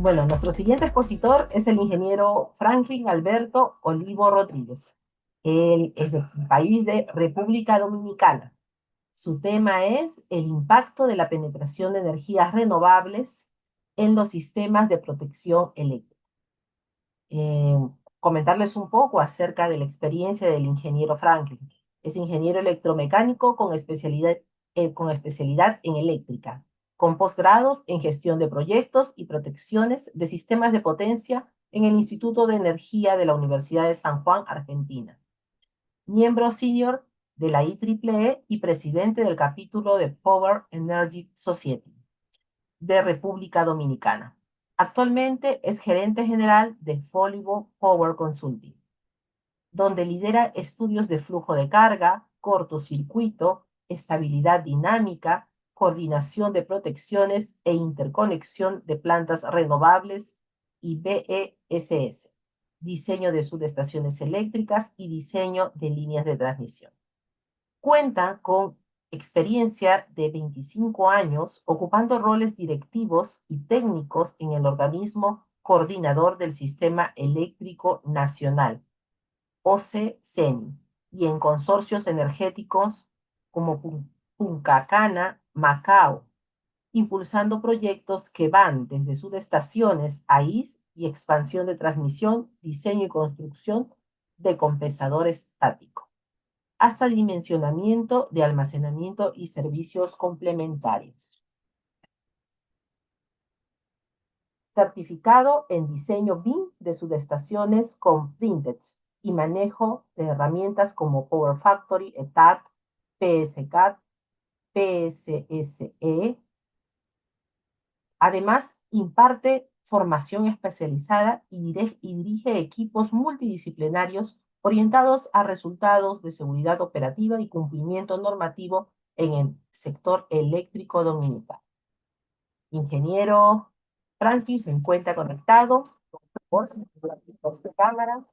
Bueno, nuestro siguiente expositor es el ingeniero Franklin Alberto Olivo Rodríguez. Él es del país de República Dominicana. Su tema es el impacto de la penetración de energías renovables en los sistemas de protección eléctrica. eh, Comentarles un poco acerca de la experiencia del ingeniero Franklin. Es ingeniero electromecánico con especialidad en eléctrica, con posgrados en gestión de proyectos y protecciones de sistemas de potencia en el Instituto de Energía de la Universidad de San Juan, Argentina. Miembro senior de la IEEE y presidente del capítulo de Power Energy Society de República Dominicana. Actualmente es gerente general de Folivo Power Consulting, donde lidera estudios de flujo de carga, cortocircuito, estabilidad dinámica, coordinación de protecciones e interconexión de plantas renovables y BESS, diseño de subestaciones eléctricas y diseño de líneas de transmisión. Cuenta con experiencia de 25 años ocupando roles directivos y técnicos en el organismo coordinador del Sistema Eléctrico Nacional, OCCENI, y en consorcios energéticos como Punca Cana, Macao, impulsando proyectos que van desde subestaciones a IS y expansión de transmisión, diseño y construcción de compensador estático hasta dimensionamiento de almacenamiento y servicios complementarios. Certificado en diseño BIM de subestaciones con Printex y manejo de herramientas como Power Factory, ETAT, PSCAD, PSSE. Además, imparte formación especializada y dirige equipos multidisciplinarios orientados a resultados de seguridad operativa y cumplimiento normativo en el sector eléctrico dominicano. Ingeniero Frankie se encuentra conectado. Por favor, su cámara.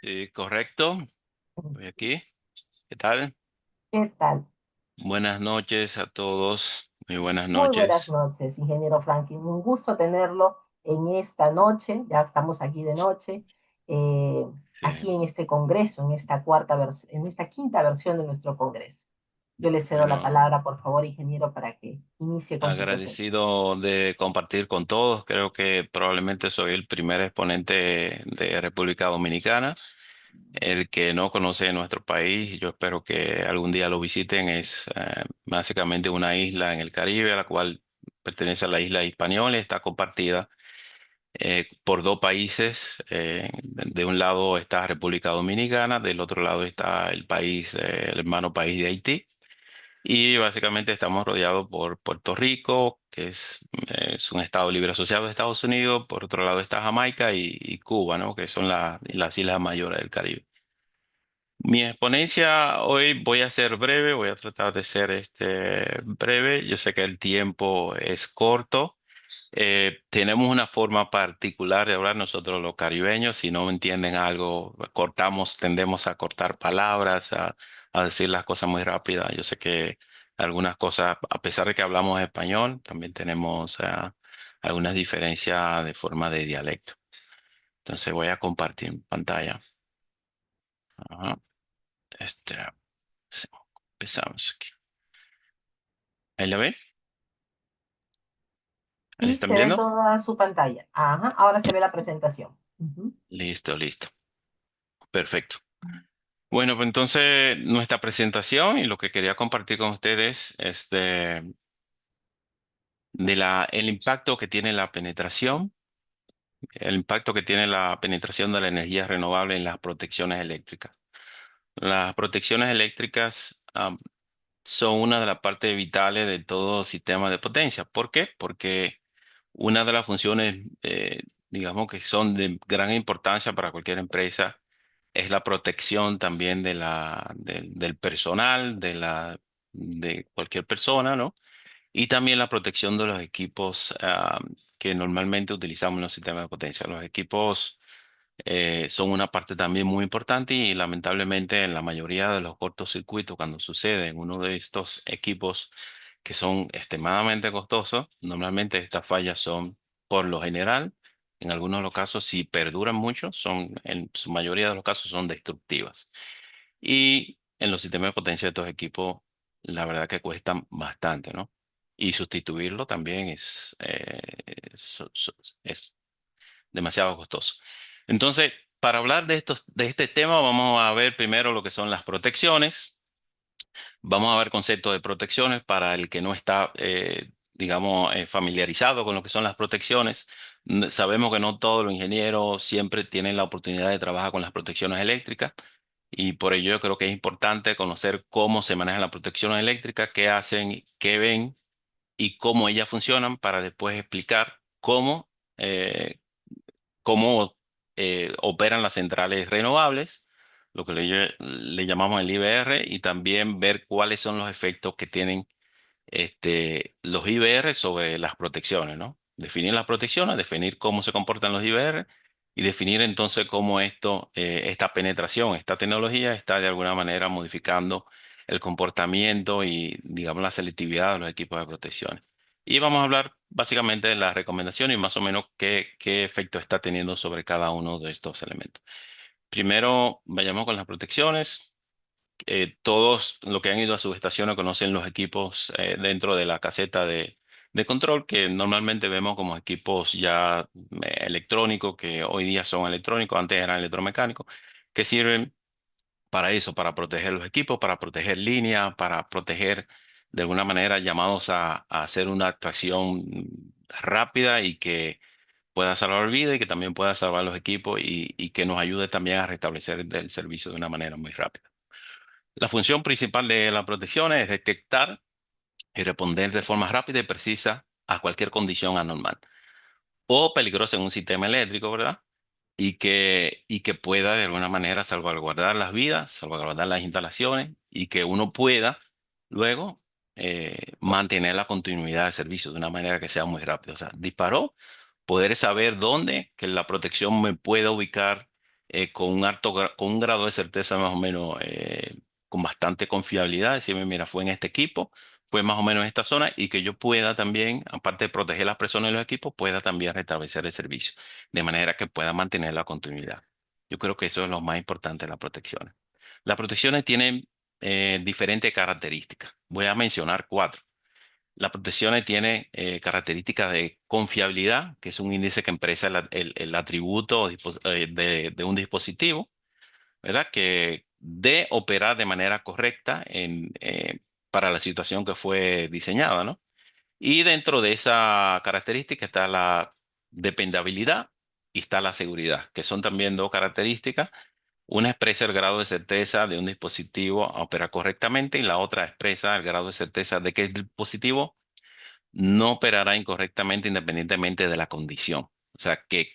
Sí, correcto. Estoy aquí. ¿Qué tal? ¿Qué tal? Buenas noches a todos. Muy buenas Muy buenas noches. noches, ingeniero Franklin. Un gusto tenerlo en esta noche. Ya estamos aquí de noche, eh, aquí Sí, en este congreso, en esta quinta versión de nuestro congreso. Yo le cedo la bueno, palabra, por favor, ingeniero, para que inicie con su presentación. agradecido de compartir con todos. Creo que probablemente soy el primer exponente de República Dominicana. El que no conoce nuestro país, yo espero que algún día lo visiten, es básicamente una isla en el Caribe, a la cual pertenece a la isla Hispaniola, está compartida por dos países. De un lado está República Dominicana, del otro lado está el país, el hermano país de Haití. Y básicamente estamos rodeados por Puerto Rico, que es un estado libre asociado de Estados Unidos. Por otro lado está Jamaica y Cuba, ¿no? Que son las islas mayores del Caribe. Mi exponencia hoy voy a ser breve, voy a tratar de ser breve. Yo sé que el tiempo es corto. Tenemos una forma particular de hablar nosotros los caribeños. Si no entienden algo, tendemos a cortar palabras, a decir las cosas muy rápidas. Yo sé que algunas cosas, a pesar de que hablamos español, también tenemos algunas diferencias de forma de dialecto. Entonces voy a compartir pantalla. Ajá. Este, sí, empezamos aquí. ¿Ahí la ven? ¿Ahí Sí, están se ve viendo? toda su pantalla. Ajá, ahora se ve la presentación. Ujú. Listo, listo. Perfecto. Bueno, pues entonces nuestra presentación y lo que quería compartir con ustedes es el impacto que tiene la penetración, el impacto que tiene la penetración de la energía renovable en las protecciones eléctricas. Las protecciones eléctricas son una de las partes vitales de todo sistema de potencia. ¿Por qué? Porque una de las funciones, digamos que son de gran importancia para cualquier empresa, es la protección también del personal, de cualquier persona, ¿no? Y también la protección de los equipos que normalmente utilizamos en los sistemas de potencia. Los equipos son una parte también muy importante y lamentablemente en la mayoría de los cortocircuitos, cuando sucede en uno de estos equipos que son extremadamente costosos, normalmente estas fallas son por lo general, en algunos de los casos, si perduran mucho, en su mayoría de los casos son destructivas. Y en los sistemas de potencia de estos equipos, la verdad que cuestan bastante, ¿no? Y sustituirlo también es demasiado costoso. Entonces, para hablar de este tema, vamos a ver primero lo que son las protecciones. Vamos a ver conceptos de protecciones para el que no está, digamos, familiarizado con lo que son las protecciones. Sabemos que no todos los ingenieros siempre tienen la oportunidad de trabajar con las protecciones eléctricas y por ello yo creo que es importante conocer cómo se manejan las protecciones eléctricas, qué hacen, qué ven y cómo ellas funcionan para después explicar eh, cómo operan las centrales renovables, lo que le llamamos el IBR, y también ver cuáles son los efectos que tienen los IBR sobre las protecciones, ¿no? Definir las protecciones, definir cómo se comportan los IBR y definir entonces cómo esta penetración, esta tecnología está de alguna manera modificando el comportamiento y, digamos, la selectividad de los equipos de protección. Y vamos a hablar básicamente de las recomendaciones y más o menos qué efecto está teniendo sobre cada uno de estos elementos. Primero, vayamos con las protecciones. Todos los que han ido a subestaciones conocen los equipos dentro de la caseta de control, que normalmente vemos como equipos ya electrónicos, que hoy día son electrónicos, antes eran electromecánicos, que sirven para eso, para proteger los equipos, para proteger líneas, para proteger de alguna manera llamados a hacer una actuación rápida y que pueda salvar vidas y que también pueda salvar los equipos y que nos ayude también a restablecer el servicio de una manera muy rápida. La función principal de la protección es detectar y responder de forma rápida y precisa a cualquier condición anormal o peligrosa en un sistema eléctrico, ¿verdad? Y que pueda de alguna manera salvaguardar las vidas, salvaguardar las instalaciones y que uno pueda luego mantener la continuidad del servicio de una manera que sea muy rápida. O sea, disparó, poder saber dónde, que la protección me pueda ubicar con con un grado de certeza más o menos con bastante confiabilidad, decirme, mira, fue en este equipo, fue más o menos en esta zona y que yo pueda también, aparte de proteger las personas y los equipos, pueda también restablecer el servicio de manera que pueda mantener la continuidad. Yo creo que eso es lo más importante de las protecciones. Las protecciones tienen diferentes características. Voy a mencionar cuatro. Las protecciones tienen características de confiabilidad, que es un índice que expresa el atributo de un dispositivo, ¿verdad? Que de operar de manera correcta para la situación que fue diseñada, ¿no? Y dentro de esa característica está la dependabilidad y está la seguridad, que son también dos características. Una expresa el grado de certeza de un dispositivo a operar correctamente y la otra expresa el grado de certeza de que el dispositivo no operará incorrectamente independientemente de la condición. O sea, que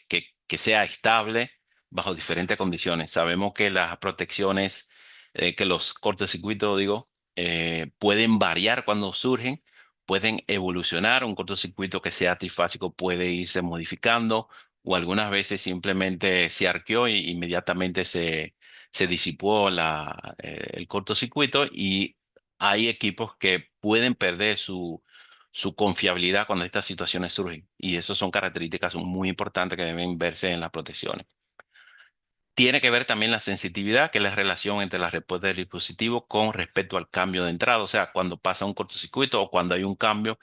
sea estable bajo diferentes condiciones. Sabemos que las protecciones, que los cortocircuitos, digo, pueden variar cuando surgen, pueden evolucionar. Un cortocircuito que sea trifásico puede irse modificando o algunas veces simplemente se arqueó y inmediatamente se disipó el cortocircuito y hay equipos que pueden perder su confiabilidad cuando estas situaciones surgen. Y eso son características muy importantes que deben verse en las protecciones. Tiene que ver también la sensitividad, que es la relación entre la respuesta del dispositivo con respecto al cambio de entrada. O sea, cuando pasa un cortocircuito o cuando hay un cambio,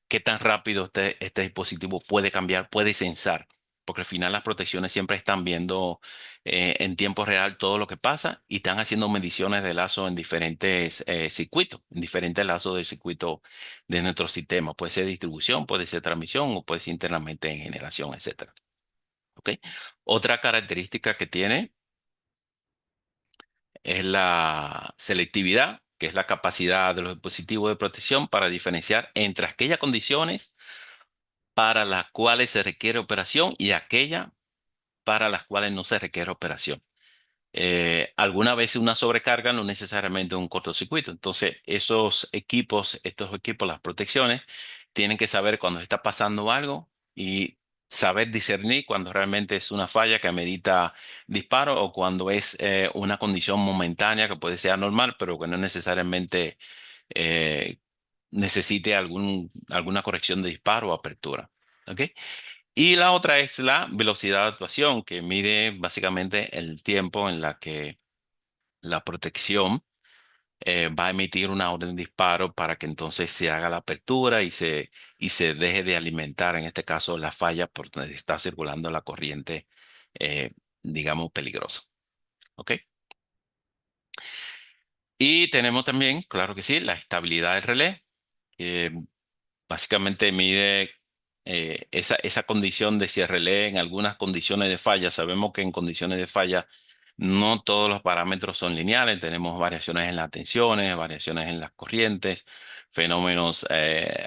qué tan rápido este dispositivo puede cambiar, puede sensar. Porque al final las protecciones siempre están viendo en tiempo real todo lo que pasa y están haciendo mediciones de lazo en diferentes circuitos, en diferentes lazos del circuito de nuestro sistema. Puede ser distribución, puede ser transmisión o puede ser internamente en generación, etcétera. ¿Ok? Otra característica que tiene es la selectividad, que es la capacidad de los dispositivos de protección para diferenciar entre aquellas condiciones para las cuales se requiere operación y aquella para las cuales no se requiere operación. Alguna vez una sobrecarga no necesariamente un cortocircuito. Entonces, estos equipos, las protecciones, tienen que saber cuando está pasando algo y saber discernir cuando realmente es una falla que amerita disparo o cuando es una condición momentánea que puede ser anormal, pero que no necesariamente eh, necesite alguna corrección de disparo o apertura. ¿Ok? Y la otra es la velocidad de actuación, que mide básicamente el tiempo en la que la protección va a emitir una orden de disparo para que entonces se haga la apertura y se deje de alimentar, en este caso, la falla por donde está circulando la corriente, eh, digamos, peligrosa. ¿Ok? Y tenemos también, claro que sí, la estabilidad del relé, que básicamente mide esa condición de si el relé en algunas condiciones de falla. Sabemos que en condiciones de falla no todos los parámetros son lineales. Tenemos variaciones en las tensiones, variaciones en las corrientes, fenómenos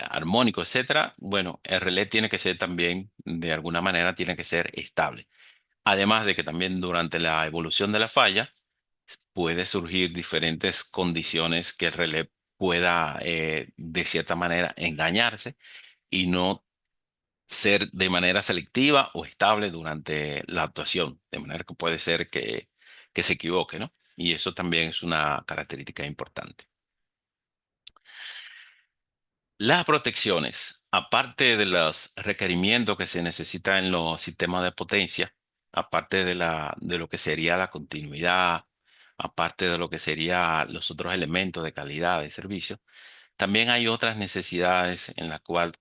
armónicos, etcétera. Bueno, el relé tiene que ser también, de alguna manera, tiene que ser estable. Además de que también durante la evolución de la falla puede surgir diferentes condiciones que el relé pueda, de cierta manera, engañarse y no ser de manera selectiva o estable durante la actuación, de manera que puede ser que se equivoque, ¿no? Y eso también es una característica importante. Las protecciones, aparte de los requerimientos que se necesitan en los sistemas de potencia, aparte de lo que sería la continuidad, aparte de lo que serían los otros elementos de calidad de servicio, también hay otras necesidades en las cuales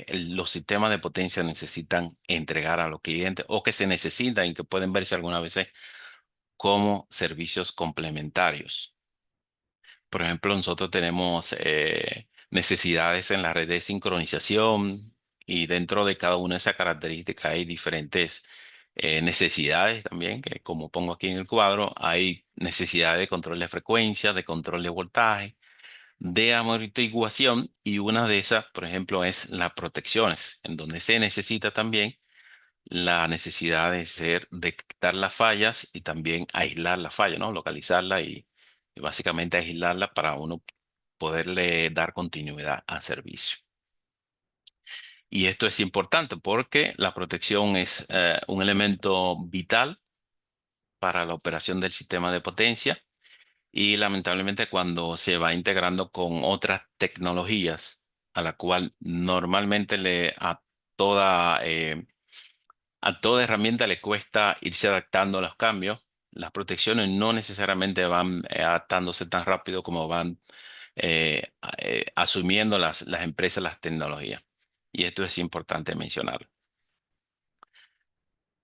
los sistemas de potencia necesitan entregar a los clientes o que se necesitan y que pueden verse algunas veces como servicios complementarios. Por ejemplo, nosotros tenemos necesidades en la red de sincronización y dentro de cada una de esas características hay diferentes necesidades también, que como pongo aquí en el cuadro, hay necesidades de control de frecuencia, de control de voltaje, de amortiguación y una de esas, por ejemplo, es las protecciones, en donde se necesita también la necesidad de ser, detectar las fallas y también aislar la falla, ¿no? Localizarla y básicamente aislarla para uno poderle dar continuidad al servicio. Y esto es importante porque la protección es un elemento vital para la operación del sistema de potencia y lamentablemente cuando se va integrando con otras tecnologías a la cual normalmente toda a toda herramienta le cuesta irse adaptando a los cambios. Las protecciones no necesariamente van adaptándose tan rápido como van asumiendo las empresas las tecnologías. Y esto es importante mencionarlo.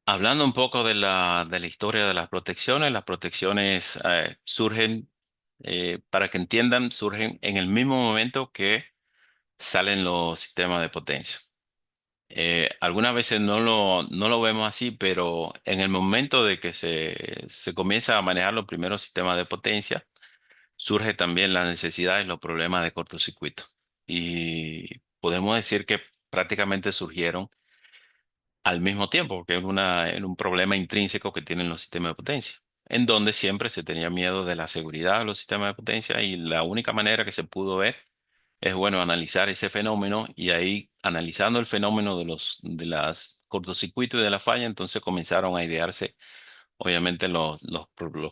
Hablando un poco de de la historia de las protecciones surgen, para que entiendan, surgen en el mismo momento que salen los sistemas de potencia. Algunas veces no lo vemos así, pero en el momento de que se comienza a manejar los primeros sistemas de potencia, surge también la necesidad y los problemas de cortocircuito. Y podemos decir que prácticamente surgieron al mismo tiempo, porque era un problema intrínseco que tienen los sistemas de potencia, en donde siempre se tenía miedo de la seguridad de los sistemas de potencia y la única manera que se pudo ver es bueno analizar ese fenómeno y ahí analizando el fenómeno de de las cortocircuitos y de la falla, entonces comenzaron a idearse obviamente los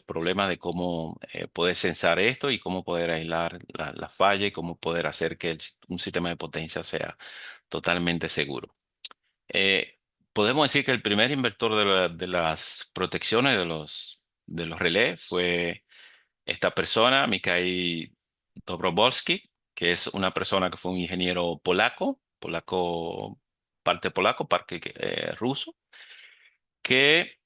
problemas de cómo poder censar esto y cómo poder aislar la falla y cómo poder hacer que un sistema de potencia sea totalmente seguro. Eh, Podemos decir que el primer inventor de las protecciones de los relés fue esta persona, Mikhail Dobrowolski, que es una persona que fue un ingeniero parte polaco, parte ruso, que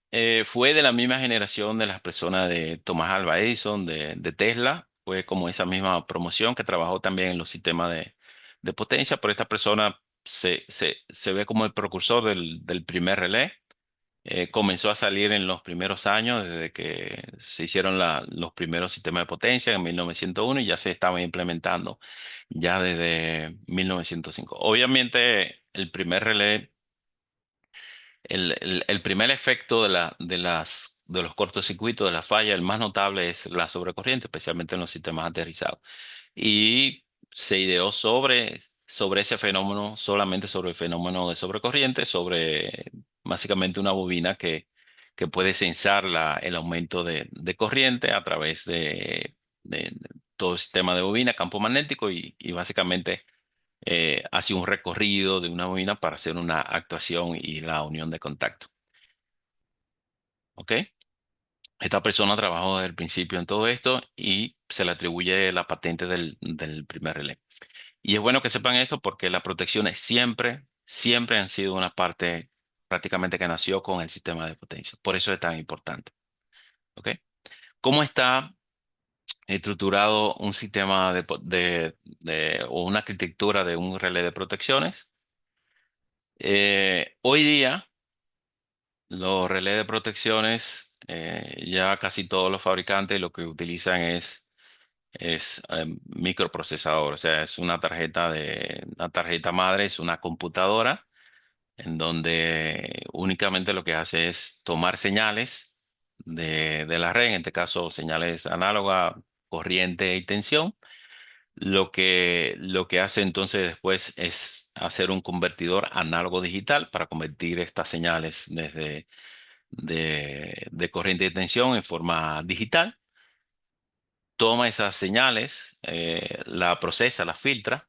fue de la misma generación de las personas de Thomas Alva Edison, de Tesla, fue como esa misma promoción que trabajó también en los sistemas de potencia, pero esta persona se ve como el precursor del primer relé. Comenzó a salir en los primeros años, desde que se hicieron los primeros sistemas de potencia en 1901 y ya se estaban implementando ya desde 1905. Obviamente, el primer relé, el primer efecto de los cortocircuitos, de la falla, el más notable es la sobrecorriente, especialmente en los sistemas aterrizados. Y se ideó sobre ese fenómeno, solamente sobre el fenómeno de sobrecorriente, sobre básicamente una bobina que puede sensar el aumento de corriente a través de todo el sistema de bobina, campo magnético y básicamente hace un recorrido de una bobina para hacer una actuación y la unión de contacto. ¿Ok? Esta persona trabajó desde el principio en todo esto y se le atribuye la patente del primer relé. Y es bueno que sepan esto porque las protecciones siempre, siempre han sido una parte prácticamente que nació con el sistema de potencia. Por eso es tan importante. ¿Ok? ¿Cómo está estructurado un sistema o una arquitectura de un relé de protecciones? Hoy día, los relés de protecciones, ya casi todos los fabricantes lo que utilizan es microprocesador, o sea, es una tarjeta madre, es una computadora en donde únicamente lo que hace es tomar señales de la red, en este caso señales análogas, corriente y tensión. Lo que hace entonces después es hacer un convertidor análogo digital para convertir estas señales de corriente y tensión en forma digital. Toma esas señales, la procesa, la filtra.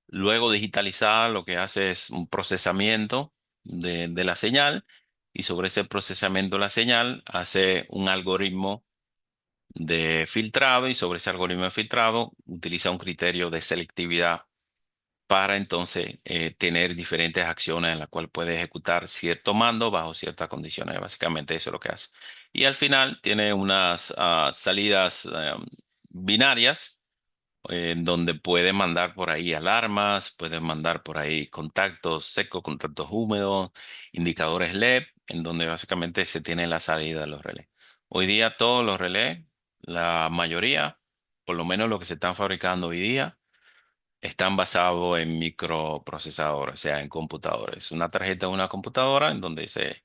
Luego digitalizada lo que hace es un procesamiento de la señal y sobre ese procesamiento de la señal hace un algoritmo de filtrado y sobre ese algoritmo de filtrado utiliza un criterio de selectividad para entonces tener diferentes acciones en las cuales puede ejecutar cierto mando bajo ciertas condiciones. Básicamente eso es lo que hace. Y al final tiene unas salidas binarias en donde puede mandar por ahí alarmas, puede mandar por ahí contactos secos, contactos húmedos, indicadores LED, en donde básicamente se tiene la salida de los relés. Hoy día todos los relés, la mayoría, por lo menos lo que se están fabricando hoy día, están basados en microprocesadores, o sea, en computadores. Una tarjeta de una computadora en donde se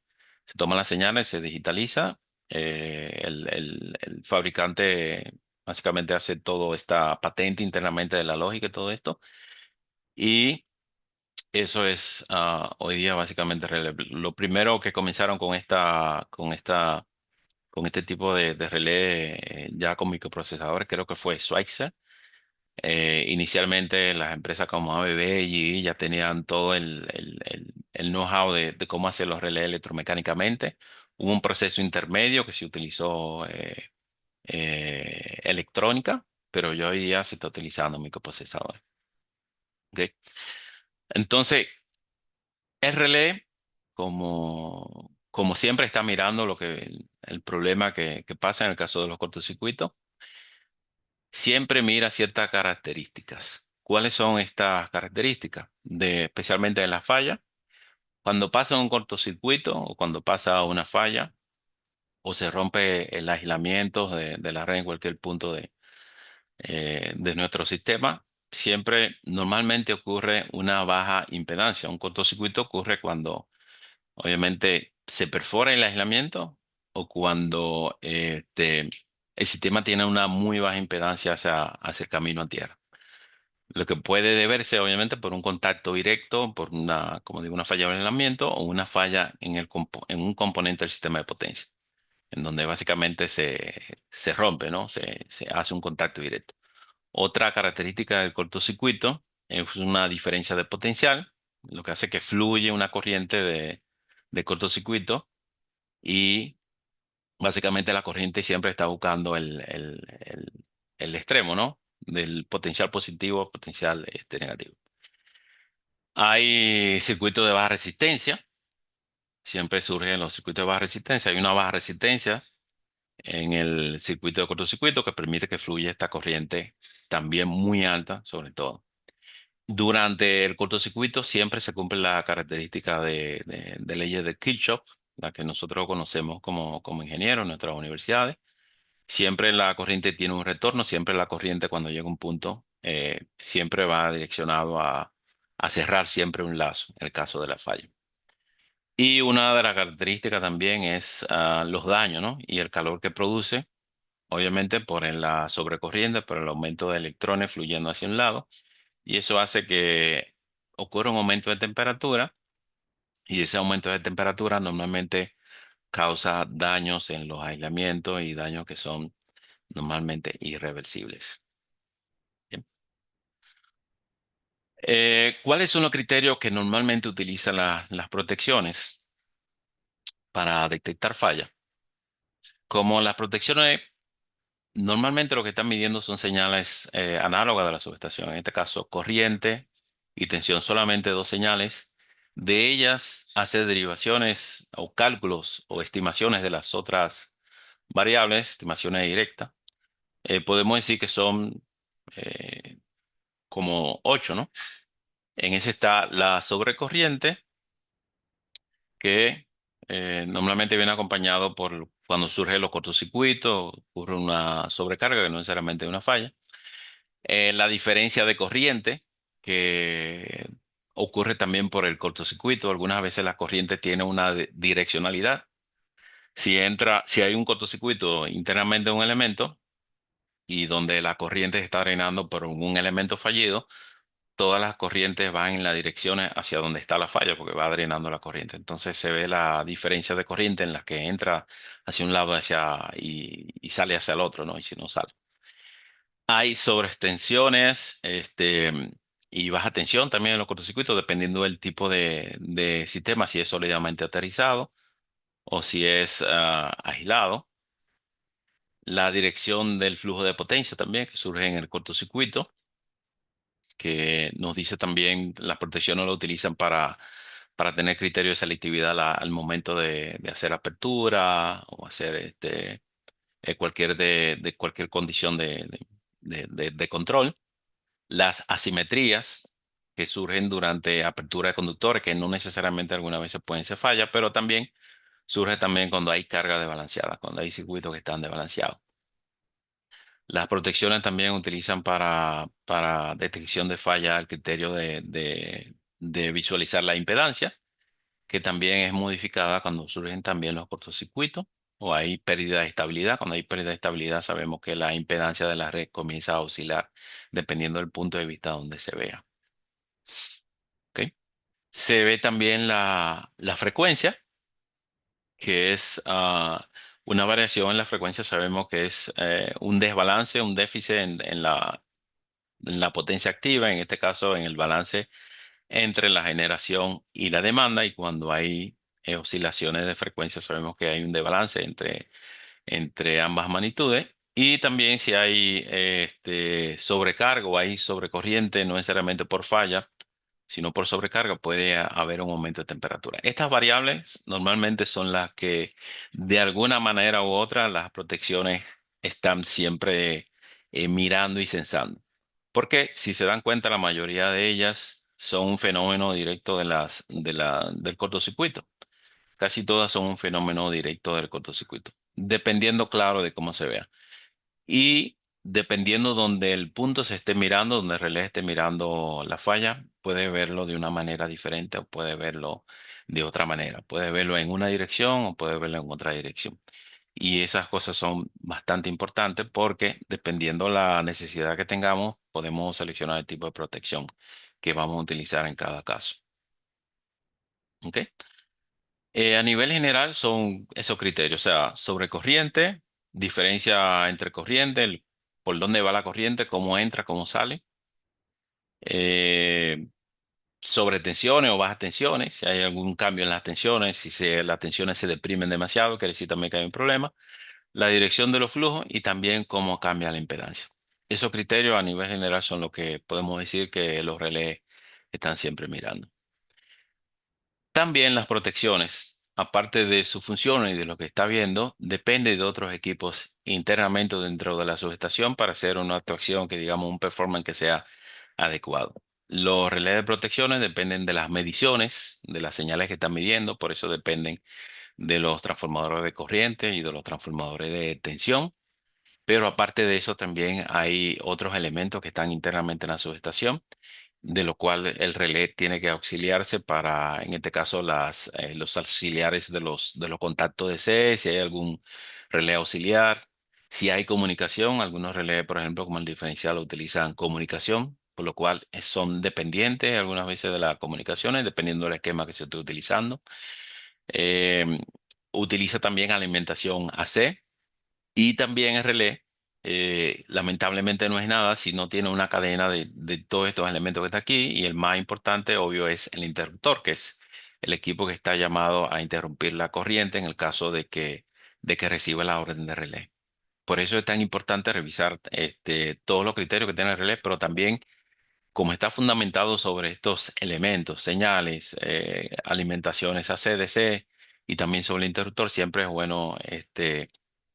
toman las señales, se digitaliza. El fabricante básicamente hace todo esta patente internamente de la lógica y todo esto. Y eso es hoy día básicamente lo primero que comenzaron con este tipo de relé ya con microprocesadores, creo que fue Schweitzer. Inicialmente las empresas como ABB y ya tenían todo el know-how de cómo hacer los relés electromecánicamente. Hubo un proceso intermedio que se utilizó electrónica, pero ya hoy día se está utilizando microprocesadores. ¿Ok? Entonces, el relé, como siempre, está mirando el problema que pasa en el caso de los cortocircuitos. Siempre mira ciertas características. ¿Cuáles son estas características? Especialmente en la falla. Cuando pasa un cortocircuito o cuando pasa una falla o se rompe el aislamiento de la red en cualquier punto de nuestro sistema, siempre normalmente ocurre una baja impedancia. Un cortocircuito ocurre cuando obviamente se perfora el aislamiento o cuando el sistema tiene una muy baja impedancia hacia el camino a tierra. Lo que puede deberse, obviamente, por un contacto directo, por una, como digo, una falla de aislamiento o una falla en un componente del sistema de potencia, en donde básicamente se rompe, ¿no? Se hace un contacto directo. Otra característica del cortocircuito es una diferencia de potencial, lo que hace que fluye una corriente de cortocircuito y básicamente la corriente siempre está buscando el extremo, ¿no? Del potencial positivo a potencial negativo. Hay circuitos de baja resistencia, siempre surgen los circuitos de baja resistencia. Hay una baja resistencia en el circuito de cortocircuito que permite que fluya esta corriente también muy alta, sobre todo. Durante el cortocircuito siempre se cumple la característica de leyes de Kirchhoff, la que nosotros conocemos como ingenieros en nuestras universidades. Siempre la corriente tiene un retorno, siempre la corriente cuando llega a un punto, siempre va direccionado a cerrar siempre un lazo en el caso de la falla. Y una de las características también es los daños, ¿no? Y el calor que produce, obviamente por la sobrecorriente, por el aumento de electrones fluyendo hacia un lado. Y eso hace que ocurra un aumento de temperatura y ese aumento de temperatura normalmente causa daños en los aislamientos y daños que son normalmente irreversibles. Bien. ¿Cuáles son los criterios que normalmente utilizan las protecciones para detectar fallas? Como las protecciones normalmente lo que están midiendo son señales análogas de la subestación, en este caso corriente y tensión, solamente dos señales. De ellas hacer derivaciones o cálculos o estimaciones de las otras variables, estimaciones directas. Podemos decir que son eh, como ocho, ¿no? En ese está la sobrecorriente, que normalmente viene acompañado por cuando surgen los cortocircuitos, ocurre una sobrecarga que no necesariamente es una falla. La diferencia de corriente, que ocurre también por el cortocircuito. Algunas veces la corriente tiene una direccionalidad. Si hay un cortocircuito internamente de un elemento y donde la corriente se está drenando por un elemento fallido, todas las corrientes van en la dirección hacia donde está la falla, porque va drenando la corriente. Entonces se ve la diferencia de corriente en la que entra hacia un lado y sale hacia el otro, ¿no? Y si no sale. Hay sobreextensiones, y baja tensión también en los cortocircuitos, dependiendo del tipo de sistema, si es sólidamente aterrizado o si es aislado. La dirección del flujo de potencia también, que surge en el cortocircuito, que nos dice también, las protecciones lo utilizan para tener criterio de selectividad al momento de hacer apertura o hacer de cualquier condición de control. Las asimetrías que surgen durante apertura de conductores, que no necesariamente algunas veces pueden ser fallas, pero también surge también cuando hay carga desbalanceada, cuando hay circuitos que están desbalanceados. Las protecciones también utilizan para detección de falla el criterio de visualizar la impedancia, que también es modificada cuando surgen también los cortocircuitos o hay pérdida de estabilidad. Cuando hay pérdida de estabilidad sabemos que la impedancia de la red comienza a oscilar dependiendo del punto de vista donde se vea. ¿Ok? Se ve también la frecuencia, que es una variación en la frecuencia. Sabemos que es un desbalance, un déficit en la potencia activa, en este caso en el balance entre la generación y la demanda. Y cuando hay oscilaciones de frecuencia, sabemos que hay un desbalance entre ambas magnitudes. Y también si hay sobrecarga o hay sobrecorriente, no necesariamente por falla, sino por sobrecarga, puede haber un aumento de temperatura. Estas variables normalmente son las que de alguna manera u otra las protecciones están siempre mirando y censando. Porque si se dan cuenta, la mayoría de ellas son un fenómeno directo del cortocircuito. Casi todas son un fenómeno directo del cortocircuito, dependiendo, claro, de cómo se vea. Y dependiendo donde el punto se esté mirando, donde el relé esté mirando la falla, puede verlo de una manera diferente o puede verlo de otra manera. Puede verlo en una dirección o puede verlo en otra dirección. Y esas cosas son bastante importantes porque dependiendo la necesidad que tengamos, podemos seleccionar el tipo de protección que vamos a utilizar en cada caso. ¿Ok? A nivel general son esos criterios, o sea, sobre corriente, diferencia entre corriente, por dónde va la corriente, cómo entra, cómo sale, eh, sobre tensiones o bajas tensiones, si hay algún cambio en las tensiones, las tensiones se deprimen demasiado, quiere decir también que hay un problema, la dirección de los flujos y también cómo cambia la impedancia. Esos criterios a nivel general son lo que podemos decir que los relés están siempre mirando. También las protecciones, aparte de su función y de lo que está viendo, depende de otros equipos internamente dentro de la subestación para hacer una actuación que digamos un performance que sea adecuado. Los relés de protecciones dependen de las mediciones, de las señales que están midiendo, por eso dependen de los transformadores de corriente y de los transformadores de tensión. Pero aparte de eso también hay otros elementos que están internamente en la subestación, de lo cual el relé tiene que auxiliarse para, en este caso, los auxiliares de los contactos de C, si hay algún relé auxiliar, si hay comunicación, algunos relés, por ejemplo, como el diferencial, utilizan comunicación, por lo cual son dependientes algunas veces de las comunicaciones, dependiendo del esquema que se esté utilizando. Eh, Utiliza también alimentación AC y también el relé. lamentablemente no es nada si no tiene una cadena de todos estos elementos que está aquí y el más importante, obvio, es el interruptor, que es el equipo que está llamado a interrumpir la corriente en el caso de que reciba la orden de relé. Por eso es tan importante revisar todos los criterios que tiene el relé, pero también como está fundamentado sobre estos elementos, señales, alimentaciones ACDC y también sobre el interruptor, siempre es bueno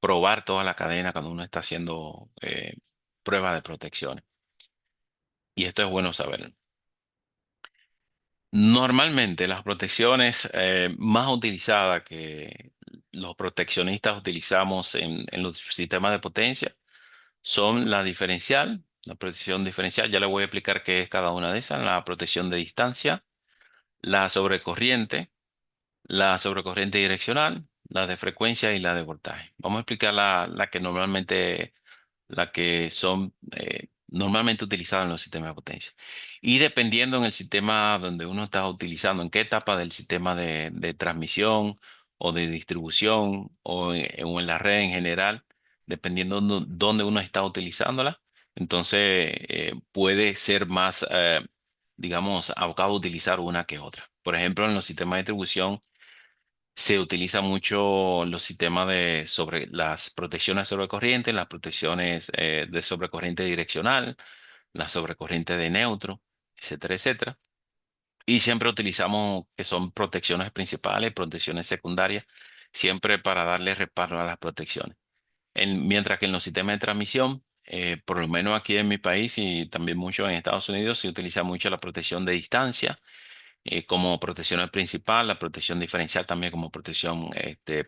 probar toda la cadena cuando uno está haciendo pruebas de protección. Y esto es bueno saber. Normalmente las protecciones más utilizadas que los proteccionistas utilizamos en los sistemas de potencia son la diferencial, la protección diferencial. Ya le voy a explicar qué es cada una de esas. La protección de distancia, la sobrecorriente direccional, la de frecuencia y la de voltaje. Vamos a explicar la que son normalmente utilizadas en los sistemas de potencia. Y dependiendo en el sistema donde uno está utilizando, en qué etapa del sistema de transmisión o de distribución o en la red en general, dependiendo dónde uno está utilizándola, entonces puede ser más, digamos, abocado a utilizar una que otra. Por ejemplo, en los sistemas de distribución, se utiliza mucho los sistemas de sobre las protecciones sobre corriente, las protecciones de sobrecorriente direccional, la sobrecorriente de neutro, etcétera, etcétera. Y siempre utilizamos que son protecciones principales, protecciones secundarias, siempre para darle respaldo a las protecciones. Mientras que en los sistemas de transmisión, por lo menos aquí en mi país y también mucho en Estados Unidos, se utiliza mucho la protección de distancia como protección principal, la protección diferencial también como protección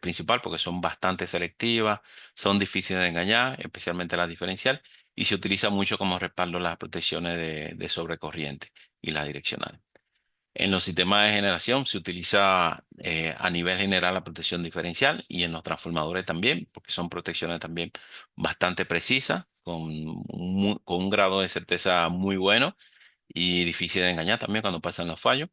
principal, porque son bastante selectivas, son difíciles de engañar, especialmente la diferencial, y se utiliza mucho como respaldo las protecciones de sobrecorriente y la direccional. En los sistemas de generación se utiliza a nivel general la protección diferencial y en los transformadores también, porque son protecciones también bastante precisas, con un grado de certeza muy bueno y difícil de engañar también cuando pasan los fallos.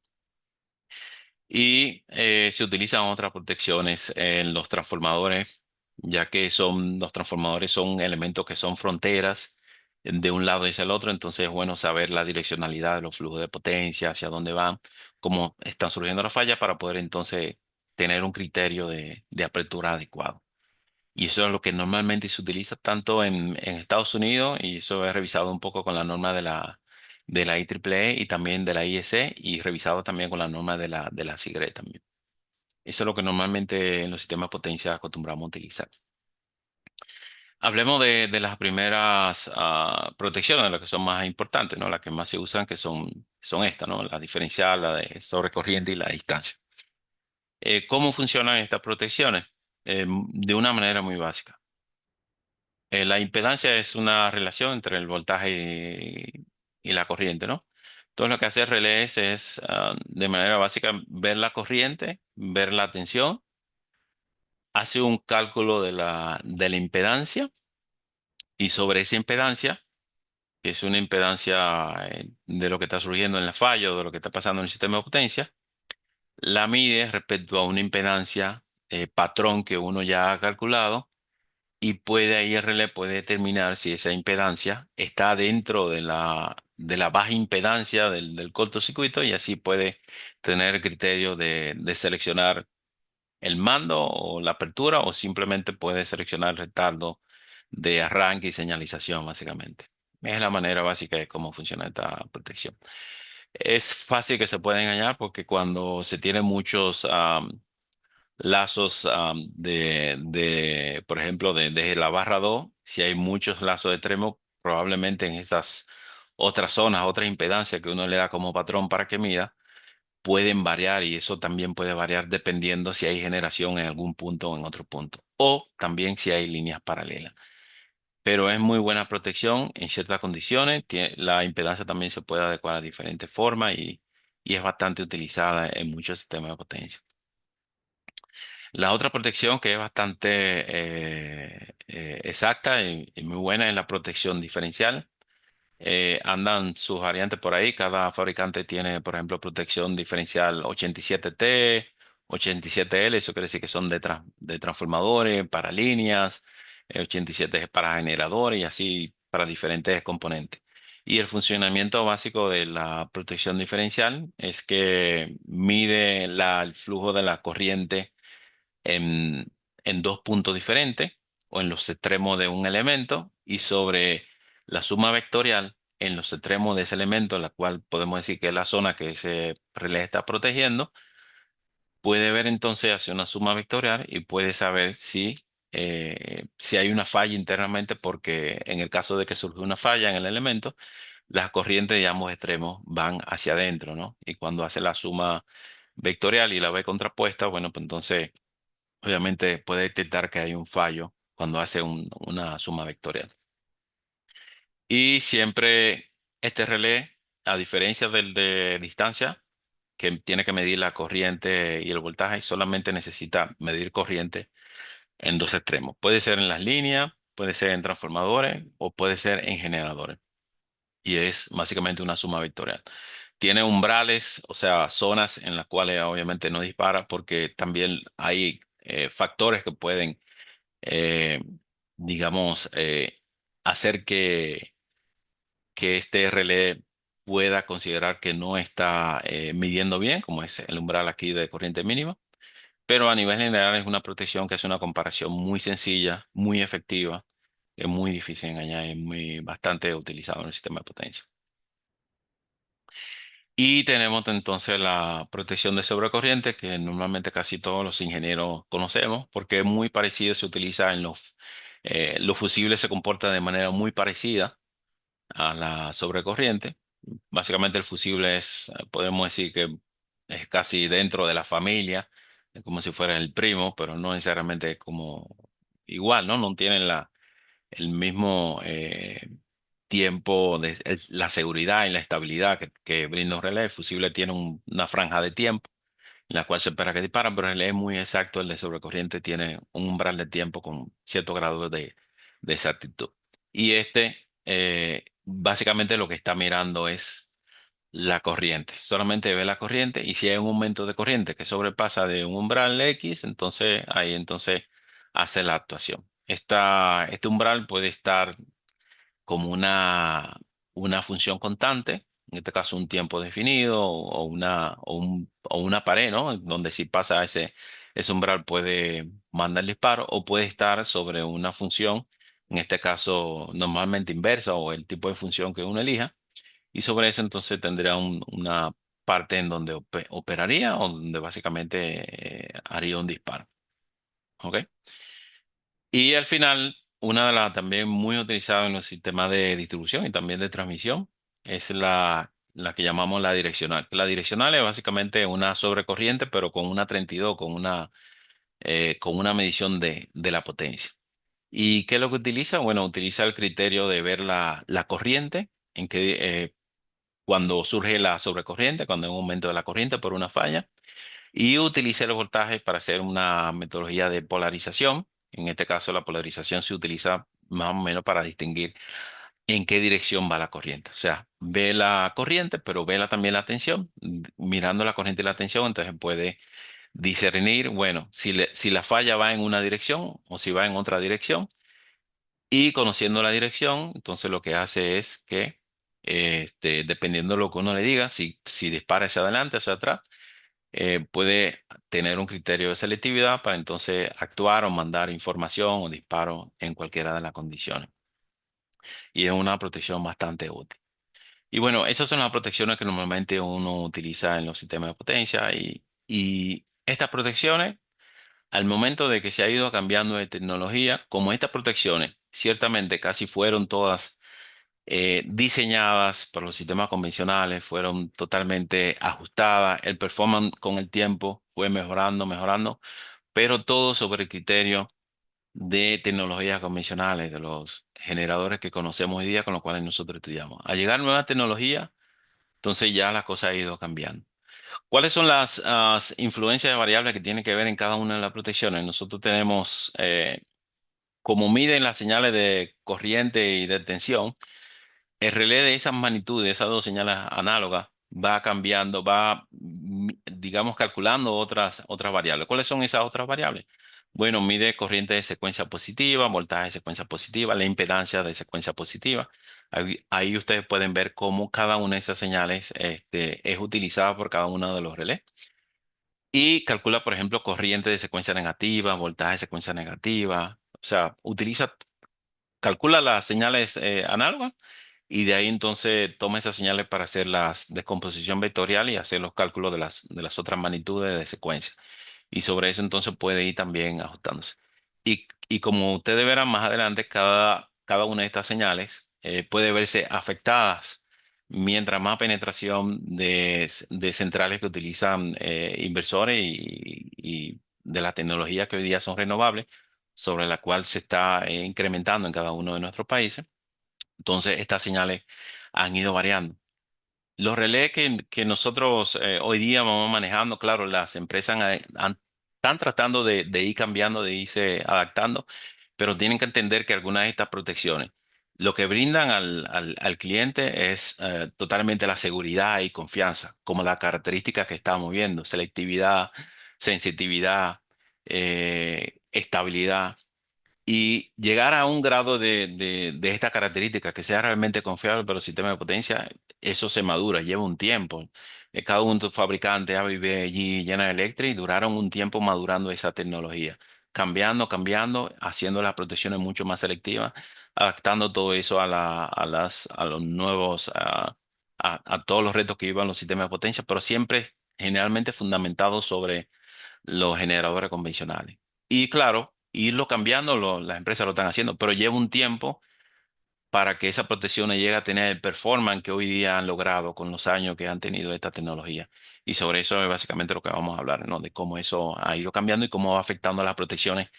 Y se utilizan otras protecciones en los transformadores, ya que los transformadores son elementos que son fronteras de un lado hacia el otro, entonces es bueno saber la direccionalidad de los flujos de potencia, hacia dónde van, cómo están surgiendo las fallas para poder entonces tener un criterio de apertura adecuado. Y eso es lo que normalmente se utiliza tanto en Estados Unidos, y eso he revisado un poco con la norma de la IEEE y también de la IEC, y revisado también con la norma de la SIGRE también. Eso es lo que normalmente en los sistemas de potencia acostumbramos a utilizar. Hablemos de las primeras protecciones, las que son más importantes, ¿no? Las que más se usan, que son estas, ¿no? La diferencial, la de sobrecorriente y la distancia. ¿Cómo funcionan estas protecciones? De una manera muy básica. La impedancia es una relación entre el voltaje y la corriente, ¿no? Entonces lo que hace el relé es, de manera básica, ver la corriente, ver la tensión, hace un cálculo de la impedancia y sobre esa impedancia, que es una impedancia de lo que está surgiendo en la falla o de lo que está pasando en el sistema de potencia, la mide respecto a una impedancia patrón que uno ya ha calculado y puede ahí el relé puede determinar si esa impedancia está dentro de la baja impedancia del cortocircuito y así puede tener el criterio de seleccionar el mando o la apertura o simplemente puede seleccionar el retardo de arranque y señalización básicamente. Es la manera básica de cómo funciona esta protección. Es fácil que se pueda engañar porque cuando se tienen muchos lazos por ejemplo, desde la barra 2, si hay muchos lazos de extremo, probablemente en estas otras zonas, otras impedancias que uno le da como patrón para que mida, pueden variar y eso también puede variar dependiendo si hay generación en algún punto o en otro punto, o también si hay líneas paralelas. Pero es muy buena protección en ciertas condiciones. La impedancia también se puede adecuar a diferentes formas y es bastante utilizada en muchos sistemas de potencia. La otra protección que es bastante exacta y muy buena es la protección diferencial. Andan sus variantes por ahí. Cada fabricante tiene, por ejemplo, protección diferencial 87T, 87L. Eso quiere decir que son de transformadores, para líneas. el 87 es para generadores y así para diferentes componentes. Y el funcionamiento básico de la protección diferencial es que mide el flujo de la corriente en, en dos puntos diferentes o en los extremos de un elemento y sobre la suma vectorial en los extremos de ese elemento, la cual podemos decir que es la zona que ese relé está protegiendo. Puede ver entonces hacia una suma vectorial y puede saber si hay una falla internamente, porque en el caso de que surge una falla en el elemento, las corrientes de ambos extremos van hacia adentro, ¿no? Y cuando hace la suma vectorial y la ve contrapuesta, bueno, pues entonces obviamente puede detectar que hay un fallo cuando hace una suma vectorial. Y siempre este relé, a diferencia del de distancia, que tiene que medir la corriente y el voltaje, solamente necesita medir corriente en dos extremos. Puede ser en las líneas, puede ser en transformadores o puede ser en generadores. Y es básicamente una suma vectorial. Tiene umbrales, o sea, zonas en las cuales obviamente no dispara, porque también hay factores que pueden, eh, digamos, hacer que este relé pueda considerar que no está midiendo bien, como es el umbral aquí de corriente mínima. Pero a nivel general es una protección que es una comparación muy sencilla, muy efectiva, es muy difícil de engañar, es muy bastante utilizado en el sistema de potencia. Y tenemos entonces la protección de sobrecorriente, que normalmente casi todos los ingenieros conocemos, porque es muy parecida, se utiliza los fusibles se comportan de manera muy parecida a la sobrecorriente. Básicamente el fusible podemos decir que es casi dentro de la familia, es como si fuera el primo, pero no necesariamente como igual, ¿no? No tienen el mismo tiempo, la seguridad y la estabilidad que brinda un relé. El fusible tiene una franja de tiempo en la cual se espera que dispara, pero el relé es muy exacto. El de sobrecorriente tiene un umbral de tiempo con cierto grado de exactitud. Y básicamente lo que está mirando es la corriente. Solamente ve la corriente y si hay un aumento de corriente que sobrepasa de un umbral X, entonces ahí entonces hace la actuación. Este umbral puede estar como una función constante, en este caso un tiempo definido o una pared, ¿no? Donde si pasa ese umbral puede mandar el disparo o puede estar sobre una función, en este caso normalmente inversa o el tipo de función que uno elija, y sobre eso entonces tendría una parte en donde operaría o donde básicamente haría un disparo. ¿Ok? Y al final, una de las también muy utilizadas en los sistemas de distribución y también de transmisión es la que llamamos la direccional. La direccional es básicamente una sobrecorriente, pero con una 32, con una medición de la potencia. ¿Y qué es lo que utiliza? Bueno, utiliza el criterio de ver la corriente, cuando surge la sobrecorriente, cuando hay un aumento de la corriente por una falla, y utiliza el voltaje para hacer una metodología de polarización. En este caso, la polarización se utiliza más o menos para distinguir en qué dirección va la corriente. O sea, ve la corriente, pero también la tensión. Mirando la corriente y la tensión, entonces puede discernir, bueno, si la falla va en una dirección o si va en otra dirección. Y conociendo la dirección, entonces lo que hace es que, dependiendo de lo que uno le diga, si dispara hacia adelante, hacia atrás, puede tener un criterio de selectividad para entonces actuar o mandar información o disparo en cualquiera de las condiciones. Y es una protección bastante útil. Y bueno, esas son las protecciones que normalmente uno utiliza en los sistemas de potencia y estas protecciones, al momento de que se ha ido cambiando de tecnología, como estas protecciones ciertamente casi fueron todas diseñadas para los sistemas convencionales, fueron totalmente ajustadas, el performance con el tiempo fue mejorando, mejorando, pero todo sobre el criterio de tecnologías convencionales, de los generadores que conocemos hoy día con los cuales nosotros estudiamos. Al llegar nuevas tecnologías, entonces ya la cosa ha ido cambiando. ¿Cuáles son las influencias de variables que tienen que ver en cada una de las protecciones? Nosotros tenemos, como miden las señales de corriente y de tensión, el relé de esas magnitudes, de esas dos señales análogas, va cambiando, digamos, calculando otras variables. ¿Cuáles son esas otras variables? Bueno, mide corriente de secuencia positiva, voltaje de secuencia positiva, la impedancia de secuencia positiva. Ahí ustedes pueden ver cómo cada una de esas señales es utilizada por cada uno de los relés. Y calcula, por ejemplo, corriente de secuencia negativa, voltaje de secuencia negativa. O sea, calcula las señales análogas y de ahí entonces toma esas señales para hacer la descomposición vectorial y hacer los cálculos de las otras magnitudes de secuencia. Y sobre eso entonces puede ir también ajustándose. Y como ustedes verán más adelante, cada una de estas señales puede verse afectadas mientras más penetración de centrales que utilizan inversores y de la tecnología que hoy día son renovables, sobre la cual se está incrementando en cada uno de nuestros países. Entonces, estas señales han ido variando. Los relés que nosotros hoy día vamos manejando, claro, las empresas están tratando de ir cambiando, de irse adaptando, pero tienen que entender que algunas de estas protecciones, lo que brindan al cliente es totalmente la seguridad y confianza, como la característica que estamos viendo, selectividad, sensitividad, estabilidad. Y llegar a un grado de esta característica que sea realmente confiable para los sistemas de potencia, eso se madura, lleva un tiempo. Cada uno de los fabricantes ABB allí, General Electric, duraron un tiempo madurando esa tecnología, cambiando, haciendo las protecciones mucho más selectivas, adaptando todo eso a los nuevos, a todos los retos que iban los sistemas de potencia, pero siempre generalmente fundamentado sobre los generadores convencionales. Y claro, irlo cambiando, las empresas lo están haciendo, pero lleva un tiempo para que esa protección llegue a tener el performance que hoy día han logrado con los años que han tenido esta tecnología. Y sobre eso es básicamente lo que vamos a hablar, ¿no? De cómo eso ha ido cambiando y cómo va afectando las protecciones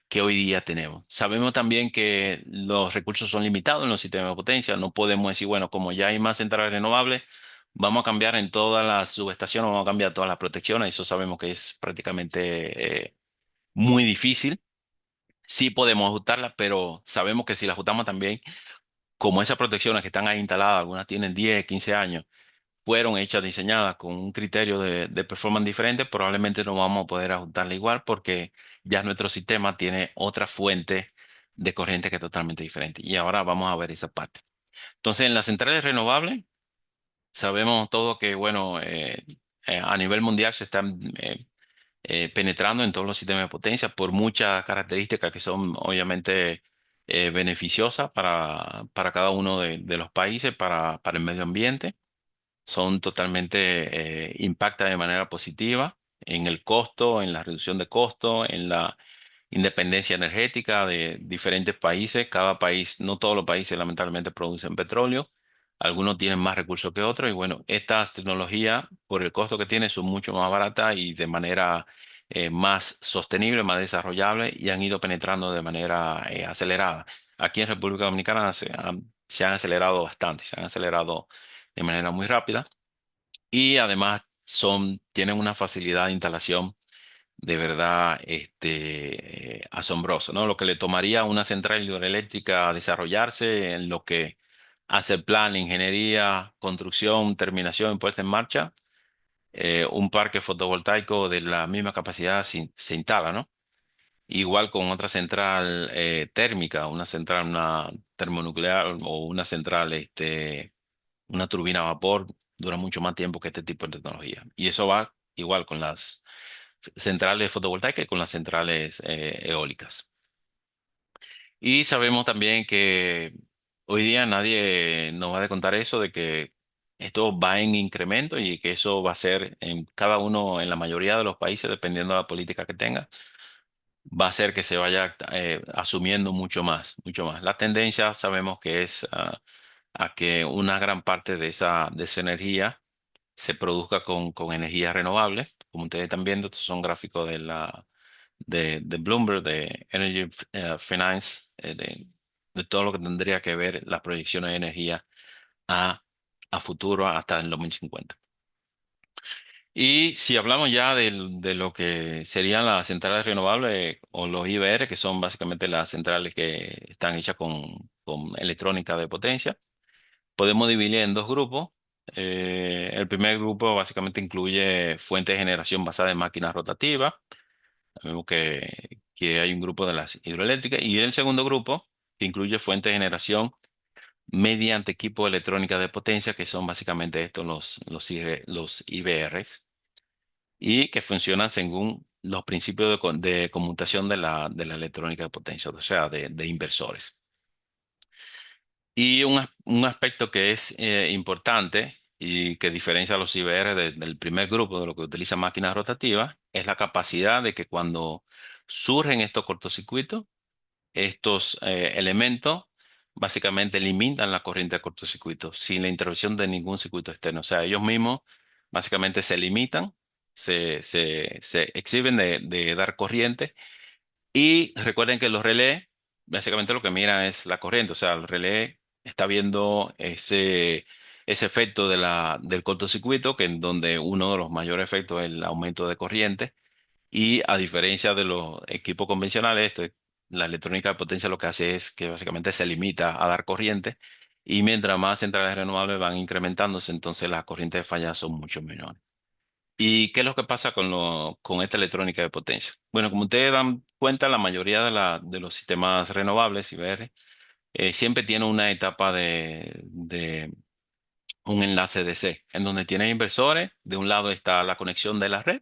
que hoy día tenemos. Sabemos también que los recursos son limitados en los sistemas de potencia. No podemos decir, bueno, como ya hay más centrales renovables, vamos a cambiar en todas las subestaciones, vamos a cambiar todas las protecciones. Eso sabemos que es prácticamente muy difícil. Sí podemos ajustarlas, pero sabemos que si las ajustamos también, como esas protecciones que están ahí instaladas, algunas tienen 10, 15 años, fueron hechas, diseñadas con un criterio de performance diferente, probablemente no vamos a poder ajustarla igual porque ya nuestro sistema tiene otra fuente de corriente que es totalmente diferente. Y ahora vamos a ver esa parte. Entonces, en las centrales renovables, sabemos todo que, bueno, a nivel mundial se están penetrando en todos los sistemas de potencia por muchas características que son obviamente beneficiosas para cada uno de los países, para el medio ambiente. Son totalmente, impacta de manera positiva en el costo, en la reducción de costo, en la independencia energética de diferentes países. Cada país, no todos los países lamentablemente producen petróleo. Algunos tienen más recursos que otros y bueno, estas tecnologías por el costo que tienen son mucho más baratas y de manera más sostenible, más desarrollable y han ido penetrando de manera acelerada. Aquí en República Dominicana se han acelerado bastante, se han acelerado de manera muy rápida y además tienen una facilidad de instalación de verdad asombroso, ¿no? Lo que le tomaría a una central hidroeléctrica desarrollarse en lo que hace el plan, ingeniería, construcción, terminación y puesta en marcha, un parque fotovoltaico de la misma capacidad se instala, ¿no? Igual con otra central térmica, una termonuclear o una central, una turbina a vapor, dura mucho más tiempo que este tipo de tecnología. Y eso va igual con las centrales fotovoltaicas y con las centrales eólicas. Y sabemos también que hoy día nadie nos va a contar eso de que esto va en incremento y que eso va a ser en cada uno, en la mayoría de los países, dependiendo de la política que tenga, va a ser que se vaya asumiendo mucho más, mucho más. La tendencia sabemos que es a que una gran parte de esa energía se produzca con energías renovables. Como ustedes están viendo, estos son gráficos de Bloomberg, de Energy Finance, de todo lo que tendría que ver las proyecciones de energía a, a futuro hasta el 2050. Y si hablamos ya de lo que serían las centrales renovables o los IBR, que son básicamente las centrales que están hechas con electrónica de potencia, podemos dividir en dos grupos. El primer grupo básicamente incluye fuentes de generación basada en máquinas rotativas. Vemos que hay un grupo de las hidroeléctricas, y el segundo grupo, que incluye fuentes de generación mediante equipo de electrónica de potencia, que son básicamente estos los IBRs, y que funcionan según los principios de conmutación de la electrónica de potencia, o sea, de inversores. Y un aspecto que es importante y que diferencia a los IBR del primer grupo de lo que utiliza máquinas rotativas es la capacidad de que cuando surgen estos cortocircuitos, estos elementos básicamente limitan la corriente de cortocircuito sin la intervención de ningún circuito externo. O sea, ellos mismos básicamente se limitan, se exhiben de dar corriente, y recuerden que los relés básicamente lo que miran es la corriente. O sea, el relé está viendo ese efecto del cortocircuito, que en donde uno de los mayores efectos es el aumento de corriente, y a diferencia de los equipos convencionales, la electrónica de potencia lo que hace es que básicamente se limita a dar corriente, y mientras más centrales renovables van incrementándose, entonces las corrientes de falla son mucho menores. ¿Y qué es lo que pasa con esta electrónica de potencia? Bueno, como ustedes dan cuenta, la mayoría de los sistemas renovables, IBR, siempre tiene una etapa de un enlace DC, en donde tiene inversores. De un lado está la conexión de la red,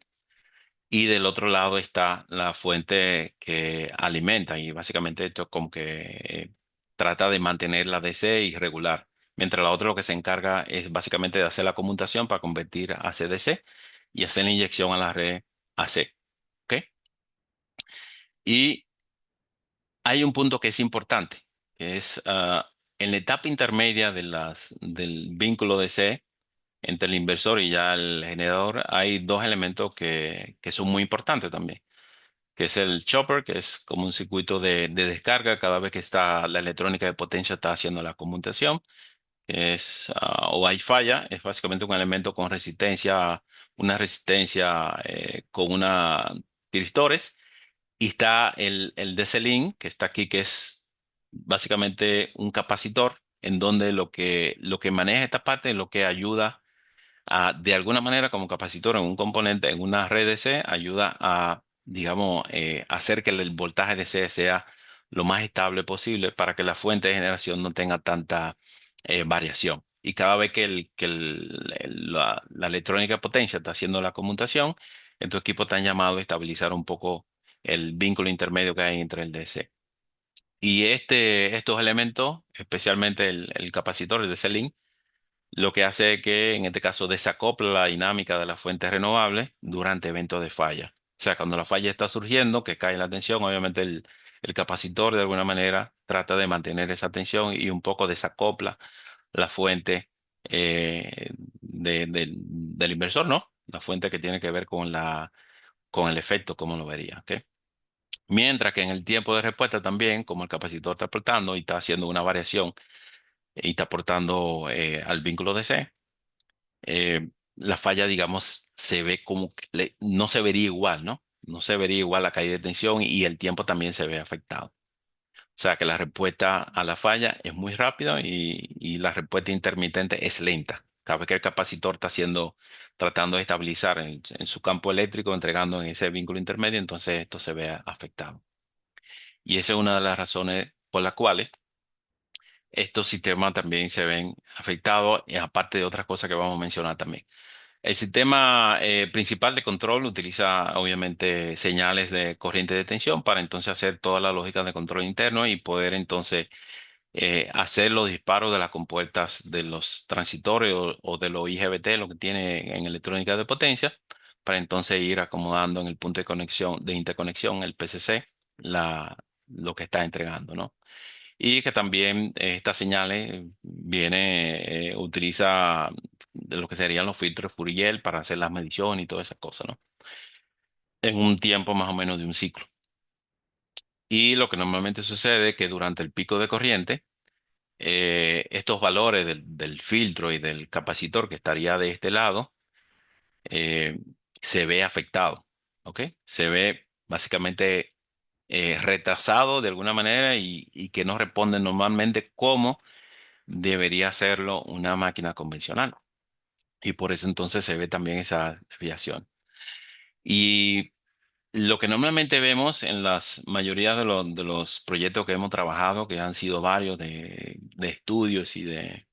y del otro lado está la fuente que alimenta, y básicamente esto como que trata de mantener la DC irregular, mientras la otra lo que se encarga es básicamente de hacer la conmutación para convertir a CDC y hacer la inyección a la red AC. ¿Ok? Y hay un punto que es importante, que es en la etapa intermedia del vínculo DC entre el inversor y ya el generador, hay dos elementos que son muy importantes también, que es el chopper, que es como un circuito de descarga cada vez que está la electrónica de potencia está haciendo la conmutación. O hay falla, es básicamente un elemento con resistencia, una resistencia con una tiristores. Y está el DC-Link, que está aquí, que es básicamente un capacitor, en donde lo que maneja esta parte es lo que ayuda de alguna manera, como capacitor en un componente, en una red DC, ayuda a, digamos, hacer que el voltaje DC sea lo más estable posible para que la fuente de generación no tenga tanta variación. Y cada vez la electrónica de potencia está haciendo la conmutación, en tu equipo está llamado a estabilizar un poco el vínculo intermedio que hay entre el DC. Y estos elementos, especialmente el capacitor, el DC-Link, lo que hace es que en este caso desacopla la dinámica de las fuentes renovables durante eventos de falla. O sea, cuando la falla está surgiendo, que cae la tensión, obviamente el capacitor de alguna manera trata de mantener esa tensión y un poco desacopla la fuente del inversor, ¿no? La fuente que tiene que ver con el efecto, como lo vería, ¿ok? Mientras que en el tiempo de respuesta también, como el capacitor está aportando y está haciendo una variación y está aportando al vínculo DC, la falla, digamos, se ve como que no se vería igual, ¿no? No se vería igual la caída de tensión, y el tiempo también se ve afectado. O sea que la respuesta a la falla es muy rápida, y la respuesta intermitente es lenta. Cada vez que el capacitor está tratando de estabilizar en su campo eléctrico, entregando en ese vínculo intermedio, entonces esto se ve afectado. Y esa es una de las razones por las cuales estos sistemas también se ven afectados, y aparte de otras cosas que vamos a mencionar también. El sistema principal de control utiliza obviamente señales de corriente de tensión para entonces hacer toda la lógica de control interno y poder entonces hacer los disparos de las compuertas de los transitores o de los IGBT, lo que tiene en electrónica de potencia, para entonces ir acomodando en el punto de conexión, de interconexión, el PCC, lo que está entregando, ¿no? Y que también estas señales utiliza de lo que serían los filtros Fourier para hacer las mediciones y todas esas cosas, ¿no? En un tiempo más o menos de un ciclo. Y lo que normalmente sucede es que durante el pico de corriente, estos valores del filtro y del capacitor que estaría de este lado, eh, se ve afectado, ¿ok? Se ve básicamente retrasado de alguna manera, y que no responde normalmente como debería hacerlo una máquina convencional. Y por eso entonces se ve también esa desviación. Y Lo que normalmente vemos en las mayoría de los proyectos que hemos trabajado, que han sido varios de estudios y de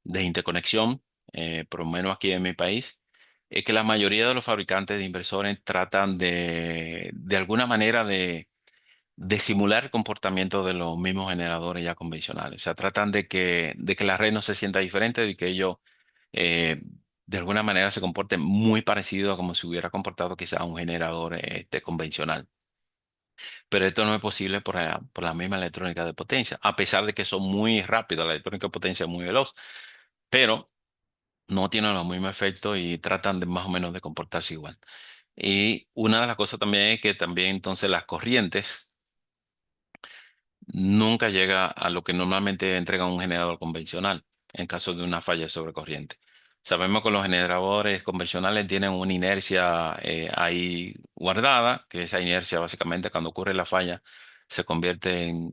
interconexión, por lo menos aquí en mi país, es que la mayoría de los fabricantes de inversores tratan de alguna manera de simular el comportamiento de los mismos generadores ya convencionales. O sea, tratan de que la red no se sienta diferente, de que ellos eh, de alguna manera se comporten muy parecido a como se hubiera comportado quizá un generador convencional. Pero esto no es posible por la misma electrónica de potencia, a pesar de que son muy rápidos, la electrónica de potencia es muy veloz, pero no tienen los mismos efectos y tratan de más o menos de comportarse igual. Y una de las cosas también es que también entonces las corrientes nunca llega a lo que normalmente entrega un generador convencional en caso de una falla sobre corriente. Sabemos que los generadores convencionales tienen una inercia ahí guardada, que esa inercia básicamente cuando ocurre la falla se convierte en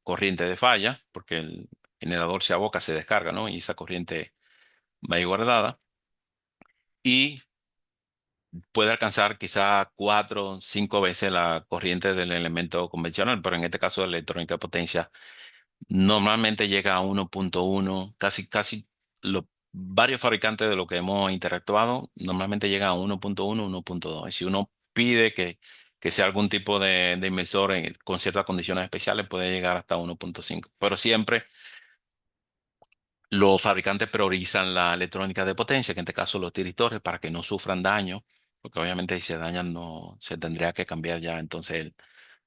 corriente de falla, porque el generador se aboca, se descarga, ¿no? Y esa corriente va ahí guardada y puede alcanzar quizá 4 o 5 veces la corriente del elemento convencional, pero en este caso de electrónica de potencia normalmente llega a 1.1, casi varios fabricantes de lo que hemos interactuado, normalmente llega a 1.1, 1.2. Y si uno pide que sea algún tipo de inversor con ciertas condiciones especiales, puede llegar hasta 1.5. Pero siempre los fabricantes priorizan la electrónica de potencia, que en este caso los tiritores, para que no sufran daño, porque obviamente si se dañan no se tendría que cambiar ya entonces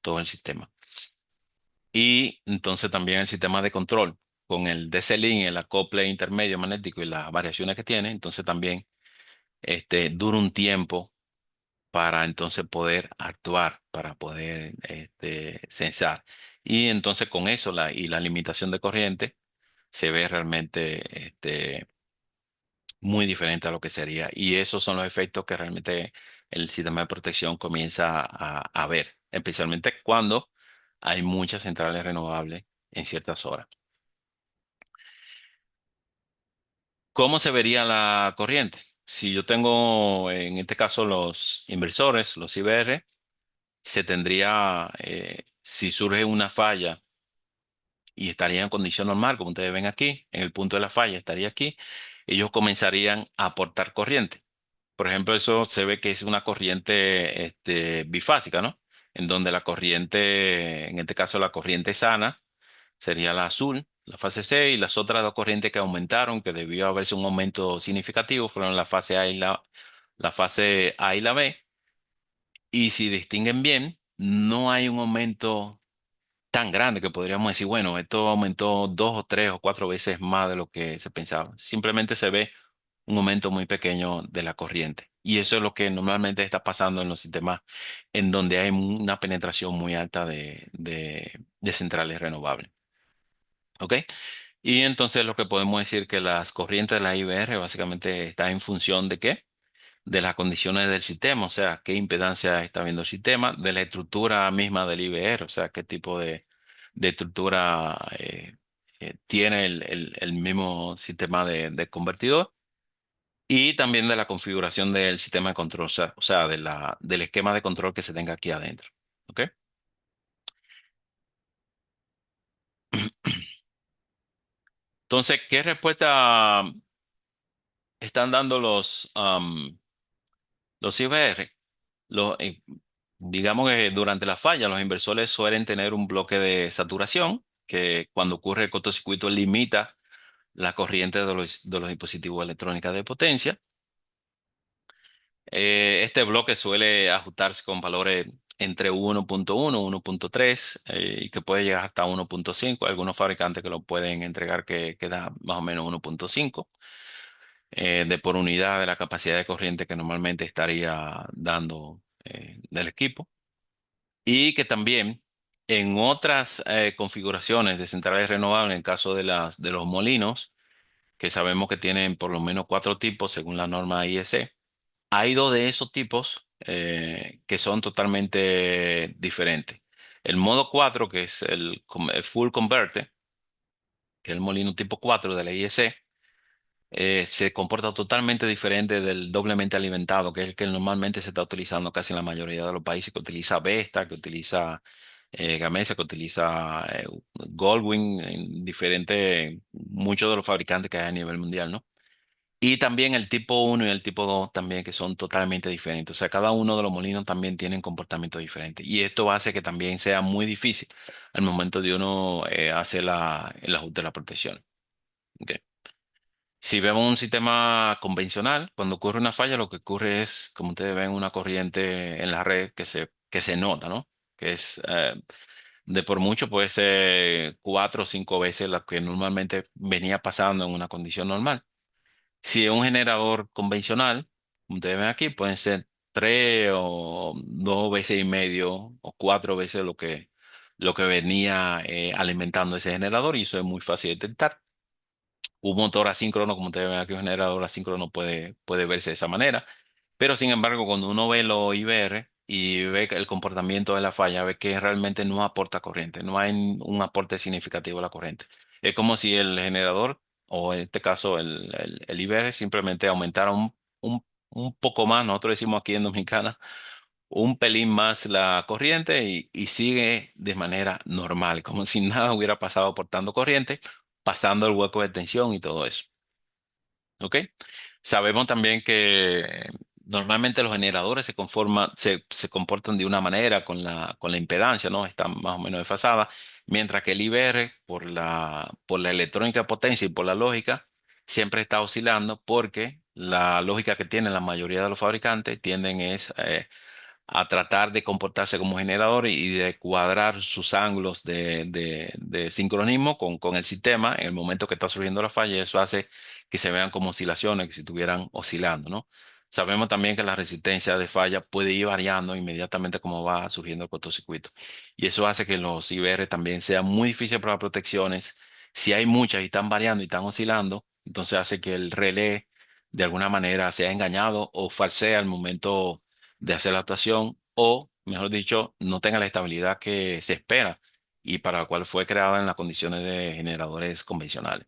todo el sistema. Y entonces también el sistema de control con el DC-Link, el acople intermedio magnético y las variaciones que tiene, entonces también dura un tiempo para entonces poder actuar, para poder censar. Y entonces con eso y la limitación de corriente se ve realmente muy diferente a lo que sería. Y esos son los efectos que realmente el sistema de protección comienza a ver, especialmente cuando hay muchas centrales renovables en ciertas horas. ¿Cómo se vería la corriente? Si yo tengo, en este caso, los inversores, los IBR, se tendría, si surge una falla y estaría en condición normal, como ustedes ven aquí, en el punto de la falla estaría aquí, ellos comenzarían a aportar corriente. Por ejemplo, eso se ve que es una corriente bifásica, ¿no? En donde la corriente, en este caso la corriente sana, sería la azul, la fase C, y las otras dos corrientes que aumentaron, que debió haberse un aumento significativo, fueron la fase A y la fase A y la B. Y si distinguen bien, no hay un aumento tan grande que podríamos decir, bueno, esto aumentó 2 o 3 o 4 veces más de lo que se pensaba. Simplemente se ve un aumento muy pequeño de la corriente. Y eso es lo que normalmente está pasando en los sistemas en donde hay una penetración muy alta de centrales renovables. ¿Ok? Y entonces lo que podemos decir que las corrientes de la IBR básicamente están en función de qué? De las condiciones del sistema, o sea, qué impedancia está viendo el sistema, de la estructura misma del IBR, o sea, qué tipo de estructura tiene el mismo sistema de convertidor y también de la configuración del sistema de control, o sea, del esquema de control que se tenga aquí adentro. ¿Ok? Entonces, ¿qué respuesta están dando los IBR? Los, eh, digamos que durante la falla, los inversores suelen tener un bloque de saturación que cuando ocurre el cortocircuito limita la corriente de los dispositivos electrónicos de potencia. Este bloque suele ajustarse con valores entre 1.1 y 1.3 y que puede llegar hasta 1.5. Hay algunos fabricantes que lo pueden entregar que da más o menos 1.5 de por unidad de la capacidad de corriente que normalmente estaría dando del equipo. Y que también en otras configuraciones de centrales renovables, en caso de los molinos, que sabemos que tienen por lo menos 4 tipos según la norma IEC, hay 2 de esos tipos que son totalmente diferentes. El modo 4, que es el full converter, que es el molino tipo 4 de la IEC, se comporta totalmente diferente del doblemente alimentado, que es el que normalmente se está utilizando casi en la mayoría de los países, que utiliza Vesta, que utiliza Gamesa, que utiliza Goldwing, en diferentes, muchos de los fabricantes que hay a nivel mundial, ¿no? Y también el tipo uno y el tipo 2 también, que son totalmente diferentes. O sea, cada uno de los molinos también tienen comportamiento diferente. Y esto hace que también sea muy difícil al momento de uno hacer el ajuste de la protección. ¿Ok? Si vemos un sistema convencional, cuando ocurre una falla, lo que ocurre es, como ustedes ven, una corriente en la red que se nota, ¿no? Que es de por mucho puede ser 4 o 5 veces lo que normalmente venía pasando en una condición normal. Si es un generador convencional, como ustedes ven aquí, pueden ser 3 o 2 veces y medio o 4 veces lo que venía alimentando ese generador, y eso es muy fácil de detectar. Un motor asíncrono, como ustedes ven aquí, un generador asíncrono puede verse de esa manera. Pero sin embargo, cuando uno ve los IBR y ve que el comportamiento de la falla, ve que realmente no aporta corriente, no hay un aporte significativo a la corriente. Es como si el generador, o en este caso el IBR, simplemente aumentara un poco más, nosotros decimos aquí en Dominicana, un pelín más la corriente, y sigue de manera normal, como si nada hubiera pasado aportando corriente, pasando el hueco de tensión y todo eso. ¿Ok? Sabemos también que normalmente los generadores se comportan de una manera con la impedancia, ¿no? Están más o menos desfasadas, mientras que el IBR, por la electrónica de potencia y por la lógica, siempre está oscilando, porque la lógica que tienen la mayoría de los fabricantes tienden es a tratar de comportarse como generador y de cuadrar sus ángulos de sincronismo con el sistema en el momento que está surgiendo la falla, y eso hace que se vean como oscilaciones, que si estuvieran oscilando, ¿no? Sabemos también que la resistencia de falla puede ir variando inmediatamente como va surgiendo el cortocircuito, y eso hace que los IBR también sean muy difíciles para las protecciones. Si hay muchas y están variando y están oscilando, entonces hace que el relé de alguna manera sea engañado o falsea al momento de hacer la actuación, o, mejor dicho, no tenga la estabilidad que se espera y para la cual fue creada en las condiciones de generadores convencionales.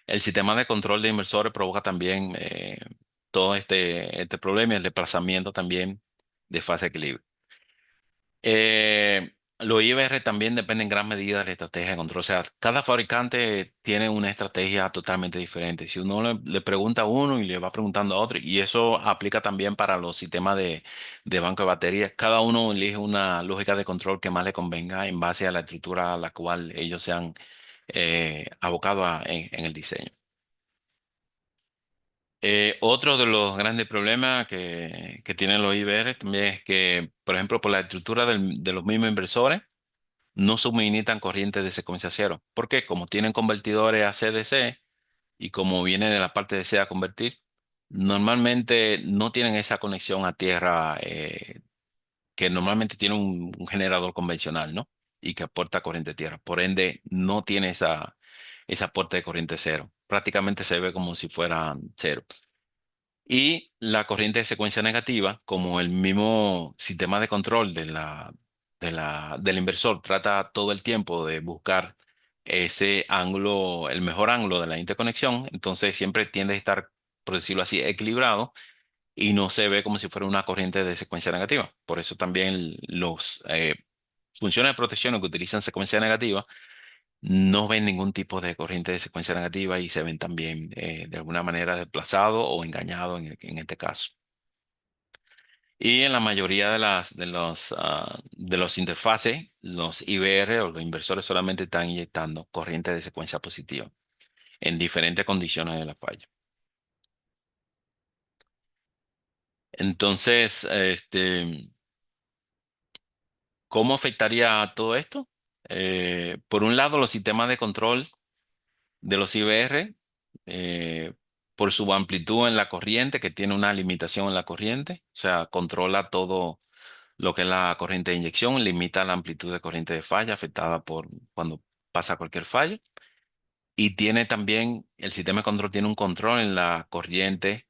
El sistema de control de inversores provoca también todo este problema, y el desplazamiento también de fase de equilibrio. Los IBR también dependen en gran medida de la estrategia de control. O sea, cada fabricante tiene una estrategia totalmente diferente. Si uno le pregunta a uno y le va preguntando a otro, y eso aplica también para los sistemas de banco de baterías, cada uno elige una lógica de control que más le convenga en base a la estructura a la cual ellos se han abocado en el diseño. Otro de los grandes problemas que tienen los IBR también es que, por ejemplo, por la estructura de los mismos inversores, no suministran corriente de secuencia cero. Porque como tienen convertidores a C-DC, y como viene de la parte de C a convertir, normalmente no tienen esa conexión a tierra que normalmente tiene un generador convencional, ¿no? Y que aporta corriente a tierra. Por ende, no tiene ese aporte de corriente cero. Prácticamente se ve como si fuera cero. Y la corriente de secuencia negativa, como el mismo sistema de control del inversor trata todo el tiempo de buscar ese ángulo, el mejor ángulo de la interconexión, entonces siempre tiende a estar, por decirlo así, equilibrado, y no se ve como si fuera una corriente de secuencia negativa. Por eso también los funciones de protección que utilizan secuencia negativa no ven ningún tipo de corriente de secuencia negativa, y se ven también de alguna manera desplazados o engañados en este caso. Y en la mayoría de los interfaces, los IBR o los inversores solamente están inyectando corriente de secuencia positiva en diferentes condiciones de la falla. Entonces, ¿cómo afectaría todo esto? Por un lado, los sistemas de control de los IBR, eh, por su amplitud en la corriente, que tiene una limitación en la corriente, o sea, controla todo lo que es la corriente de inyección, limita la amplitud de corriente de falla afectada por cuando pasa cualquier fallo. Y tiene también, el sistema de control tiene un control en la corriente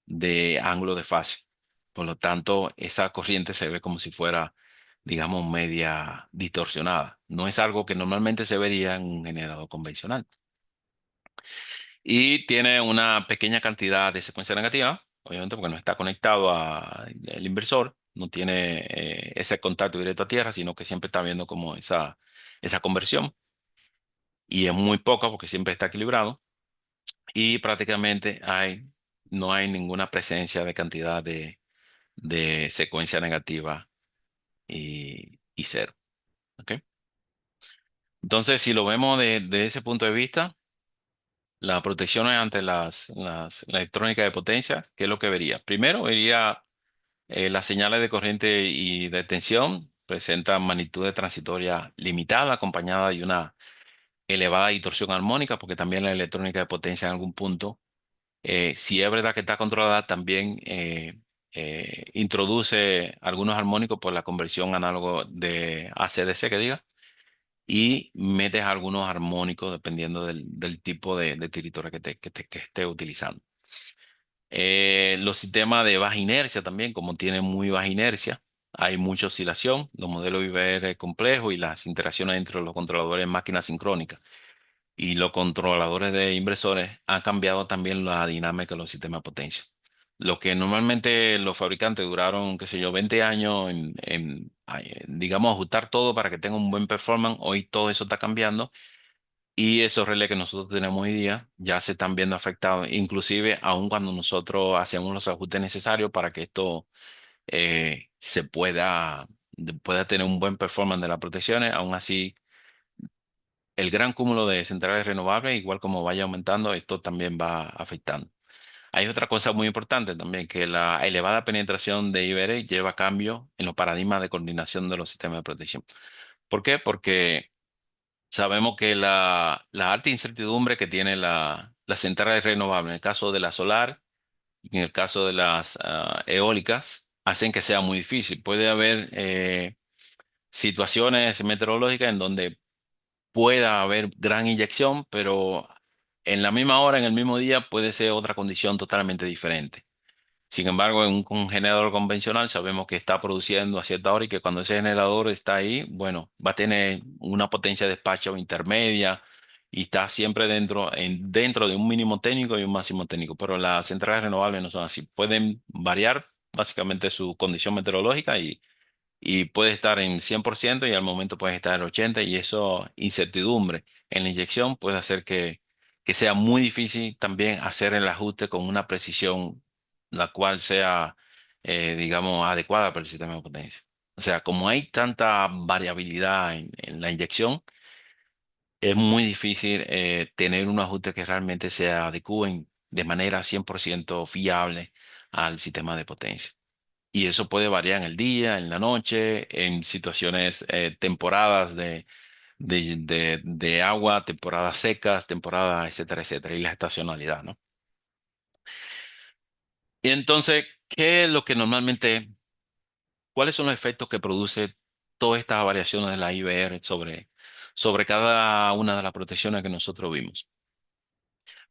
de ángulo de fase. Por lo tanto, esa corriente se ve como si fuera, digamos, media distorsionada. No es algo que normalmente se vería en un generador convencional. y tiene una pequeña cantidad de secuencia negativa, obviamente porque no está conectado al inversor, no tiene ese contacto directo a tierra, sino que siempre está viendo como esa conversión y es muy poca porque siempre está equilibrado y prácticamente no hay ninguna presencia de cantidad de secuencia negativa y cero. ¿Ok? Entonces, si lo vemos de ese punto de vista, la protección ante la electrónica de potencia, ¿qué es lo que vería? Primero, vería las señales de corriente y de tensión, presentan magnitud transitoria limitada, acompañada de una elevada distorsión armónica, porque también la electrónica de potencia en algún punto, si es verdad que está controlada, también introduce algunos armónicos por la conversión análogo de ACDC, que diga, y metes algunos armónicos dependiendo del tipo de tiritoria que esté utilizando. Los sistemas de baja inercia también, como tienen muy baja inercia, hay mucha oscilación, los modelos IBR complejos y las interacciones entre los controladores de máquinas sincrónicas y los controladores de inversores han cambiado también la dinámica de los sistemas de potencia. Lo que normalmente los fabricantes duraron, qué sé yo, 20 años digamos, ajustar todo para que tenga un buen performance, hoy todo eso está cambiando y esos relés que nosotros tenemos hoy día ya se están viendo afectados, inclusive aun cuando nosotros hacemos los ajustes necesarios para que esto pueda tener un buen performance de las protecciones, aún así el gran cúmulo de centrales renovables, igual como vaya aumentando, esto también va afectando. Hay otra cosa muy importante también, que la elevada penetración de IBR lleva a cambio en los paradigmas de coordinación de los sistemas de protección. ¿Por qué? Porque sabemos que la alta incertidumbre que tiene las centrales renovables, en el caso de la solar y en el caso de las eólicas, hacen que sea muy difícil. Puede haber situaciones meteorológicas en donde pueda haber gran inyección, pero en la misma hora, en el mismo día, puede ser otra condición totalmente diferente. Sin embargo, en un generador convencional sabemos que está produciendo a cierta hora y que cuando ese generador está ahí, bueno, va a tener una potencia de despacho intermedia y está siempre dentro de un mínimo técnico y un máximo técnico. Pero las centrales renovables no son así. Pueden variar básicamente su condición meteorológica y puede estar en 100% y al momento puede estar en 80% y eso, incertidumbre en la inyección puede hacer que sea muy difícil también hacer el ajuste con una precisión la cual sea, digamos, adecuada para el sistema de potencia. O sea, como hay tanta variabilidad en la inyección, es muy difícil tener un ajuste que realmente se adecúe de manera 100% fiable al sistema de potencia. Y eso puede variar en el día, en la noche, en situaciones, temporadas de agua, temporadas secas, temporadas, etcétera, etcétera, y la estacionalidad, ¿no? Y entonces, ¿qué es lo que normalmente, cuáles son los efectos que produce todas estas variaciones de la IBR sobre cada una de las protecciones que nosotros vimos?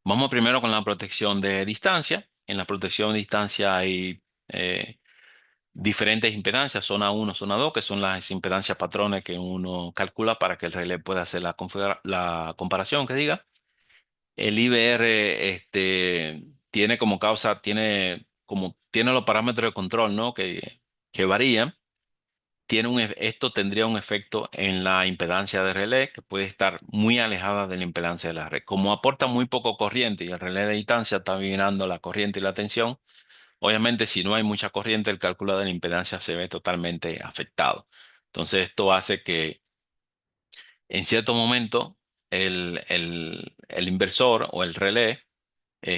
Vamos primero con la protección de distancia. En la protección de distancia hay eh, diferentes impedancias, zona uno, zona 2, que son las impedancias patrones que uno calcula para que el relé pueda hacer la comparación que diga. El IBR tiene como causa, tiene los parámetros de control, ¿no? Que varían. Esto tendría un efecto en la impedancia de relé que puede estar muy alejada de la impedancia de la red. Como aporta muy poco corriente y el relé de distancia está minando la corriente y la tensión, obviamente, si no hay mucha corriente, el cálculo de la impedancia se ve totalmente afectado. Entonces, esto hace que en cierto momento el inversor o el relé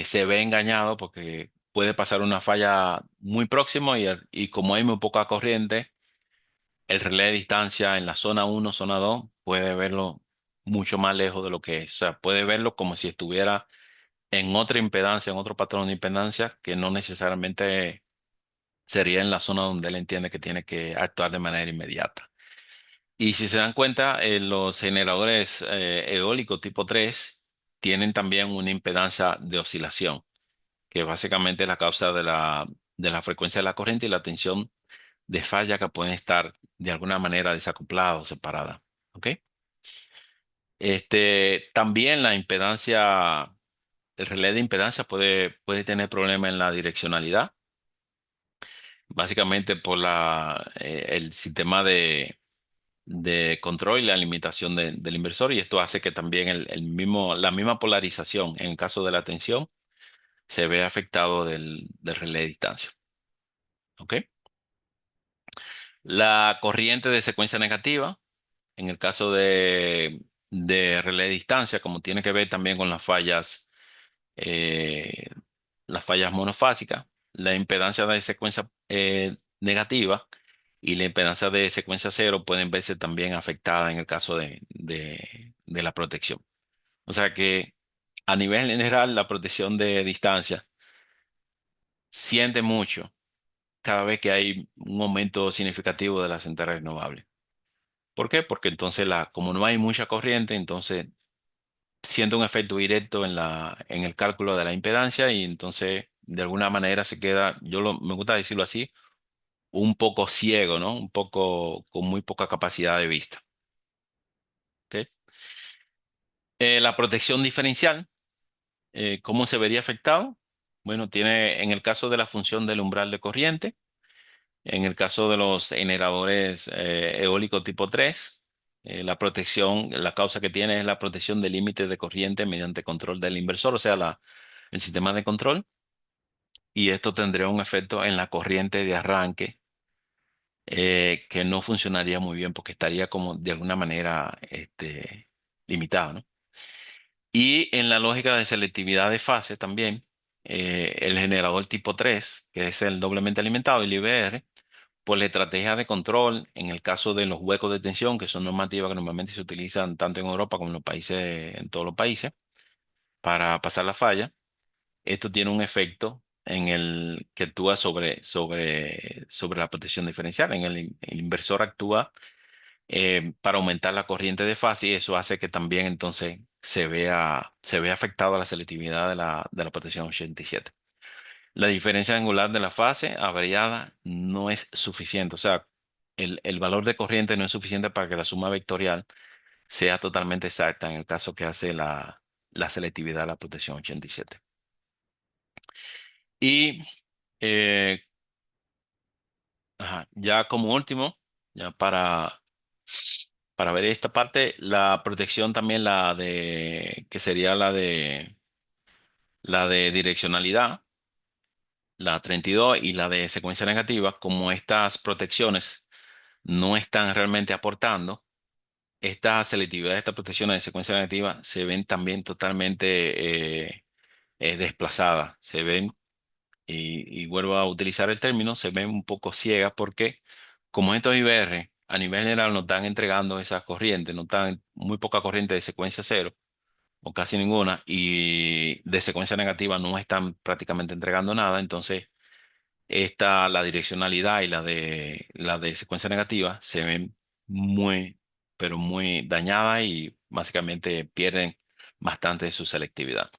se ve engañado porque puede pasar una falla muy próximo y como hay muy poca corriente, el relé de distancia en la zona uno, zona 2 puede verlo mucho más lejos de lo que es. O sea, puede verlo como si estuviera en otra impedancia, en otro patrón de impedancia que no necesariamente sería en la zona donde él entiende que tiene que actuar de manera inmediata. Y si se dan cuenta, los generadores eólicos tipo 3 tienen también una impedancia de oscilación, que básicamente es la causa de la frecuencia de la corriente y la tensión de falla que pueden estar de alguna manera desacopladas o separadas. ¿Ok? También la impedancia el relé de impedancia puede tener problemas en la direccionalidad, básicamente por el sistema de control y la limitación del inversor, y esto hace que también la misma polarización en el caso de la tensión se vea afectado del relé de distancia. ¿Ok? La corriente de secuencia negativa, en el caso de relé de distancia, como tiene que ver también con eh, las fallas monofásicas, la impedancia de secuencia negativa y la impedancia de secuencia cero pueden verse también afectadas en el caso de la protección. O sea que a nivel general, la protección de distancia siente mucho cada vez que hay un aumento significativo de las centrales renovables. ¿Por qué? Porque entonces, como no hay mucha corriente, entonces siente un efecto directo en el cálculo de la impedancia y entonces de alguna manera se queda, me gusta decirlo así, un poco ciego, ¿no? Un poco con muy poca capacidad de vista. ¿Ok? La protección diferencial, ¿cómo se vería afectado? Bueno, tiene en el caso de la función del umbral de corriente, en el caso de los generadores eólicos tipo 3, la protección, la causa que tiene es la protección del límite de corriente mediante control del inversor, o sea, el sistema de control, y esto tendría un efecto en la corriente de arranque que no funcionaría muy bien porque estaría como de alguna manera limitado, ¿no? Y en la lógica de selectividad de fase también, el generador tipo 3, que es el doblemente alimentado, el IBR, por la estrategia de control, en el caso de los huecos de tensión, que son normativas que normalmente se utilizan tanto en Europa como en todos los países, para pasar la falla, esto tiene un efecto en el que actúa sobre la protección diferencial. El inversor actúa para aumentar la corriente de fase y eso hace que también entonces se vea afectado la selectividad de la protección 87. La diferencia angular de la fase averiada no es suficiente, o sea, el valor de corriente no es suficiente para que la suma vectorial sea totalmente exacta en el caso que hace la selectividad de la protección 87. Y eh, ajá, ya como último, ya para ver esta parte, la protección también que sería la de direccionalidad, la 32 y la de secuencia negativa, como estas protecciones no están realmente aportando, esta selectividad de estas protecciones de secuencia negativa se ven también totalmente desplazadas, se ven, y vuelvo a utilizar el término, se ven un poco ciegas porque como estos IBR a nivel general nos están entregando esas corrientes, nos dan muy poca corriente de secuencia cero o casi ninguna y de secuencia negativa no están prácticamente entregando nada, entonces la direccionalidad y la de secuencia negativa se ven muy, pero muy dañadas y básicamente pierden bastante de su selectividad.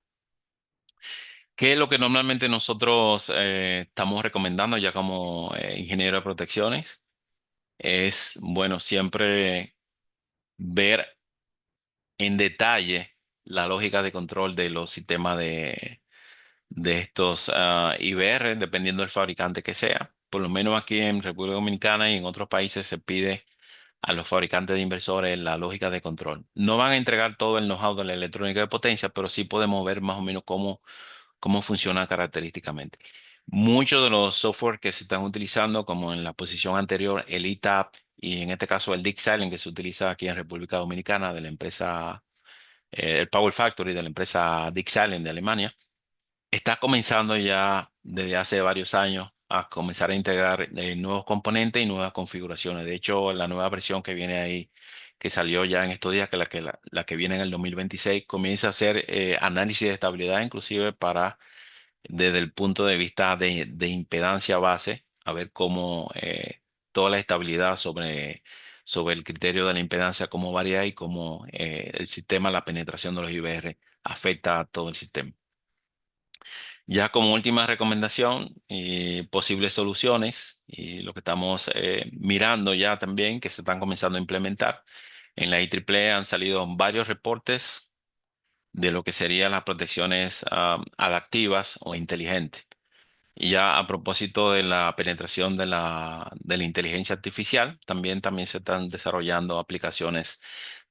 ¿Qué es lo que normalmente nosotros estamos recomendando ya como ingeniero de protecciones? Es, bueno, siempre ver en detalle la lógica de control de los sistemas de estos IBR, dependiendo del fabricante que sea. Por lo menos aquí en República Dominicana y en otros países se pide a los fabricantes de inversores la lógica de control. No van a entregar todo el know-how de la electrónica de potencia, pero sí podemos ver más o menos cómo funciona característicamente. Muchos de los software que se están utilizando, como en la posición anterior, el ETAP y en este caso el Dick Silent, que se utiliza aquí en República Dominicana de la empresa, el Power Factory de la empresa Dick Silent de Alemania, está comenzando ya desde hace varios años a comenzar a integrar nuevos componentes y nuevas configuraciones. De hecho, la nueva versión que viene ahí, que salió ya en estos días, que la que viene en el 2026, comienza a hacer análisis de estabilidad inclusive desde el punto de vista de impedancia base, a ver cómo toda la estabilidad sobre el criterio de la impedancia, cómo varía y cómo el sistema, la penetración de los IBR afecta a todo el sistema. Ya como última recomendación, posibles soluciones y lo que estamos mirando ya también que se están comenzando a implementar. En la IEEE han salido varios reportes de lo que serían las protecciones adaptivas o inteligentes. Y ya a propósito de la penetración de la inteligencia artificial, también se están desarrollando aplicaciones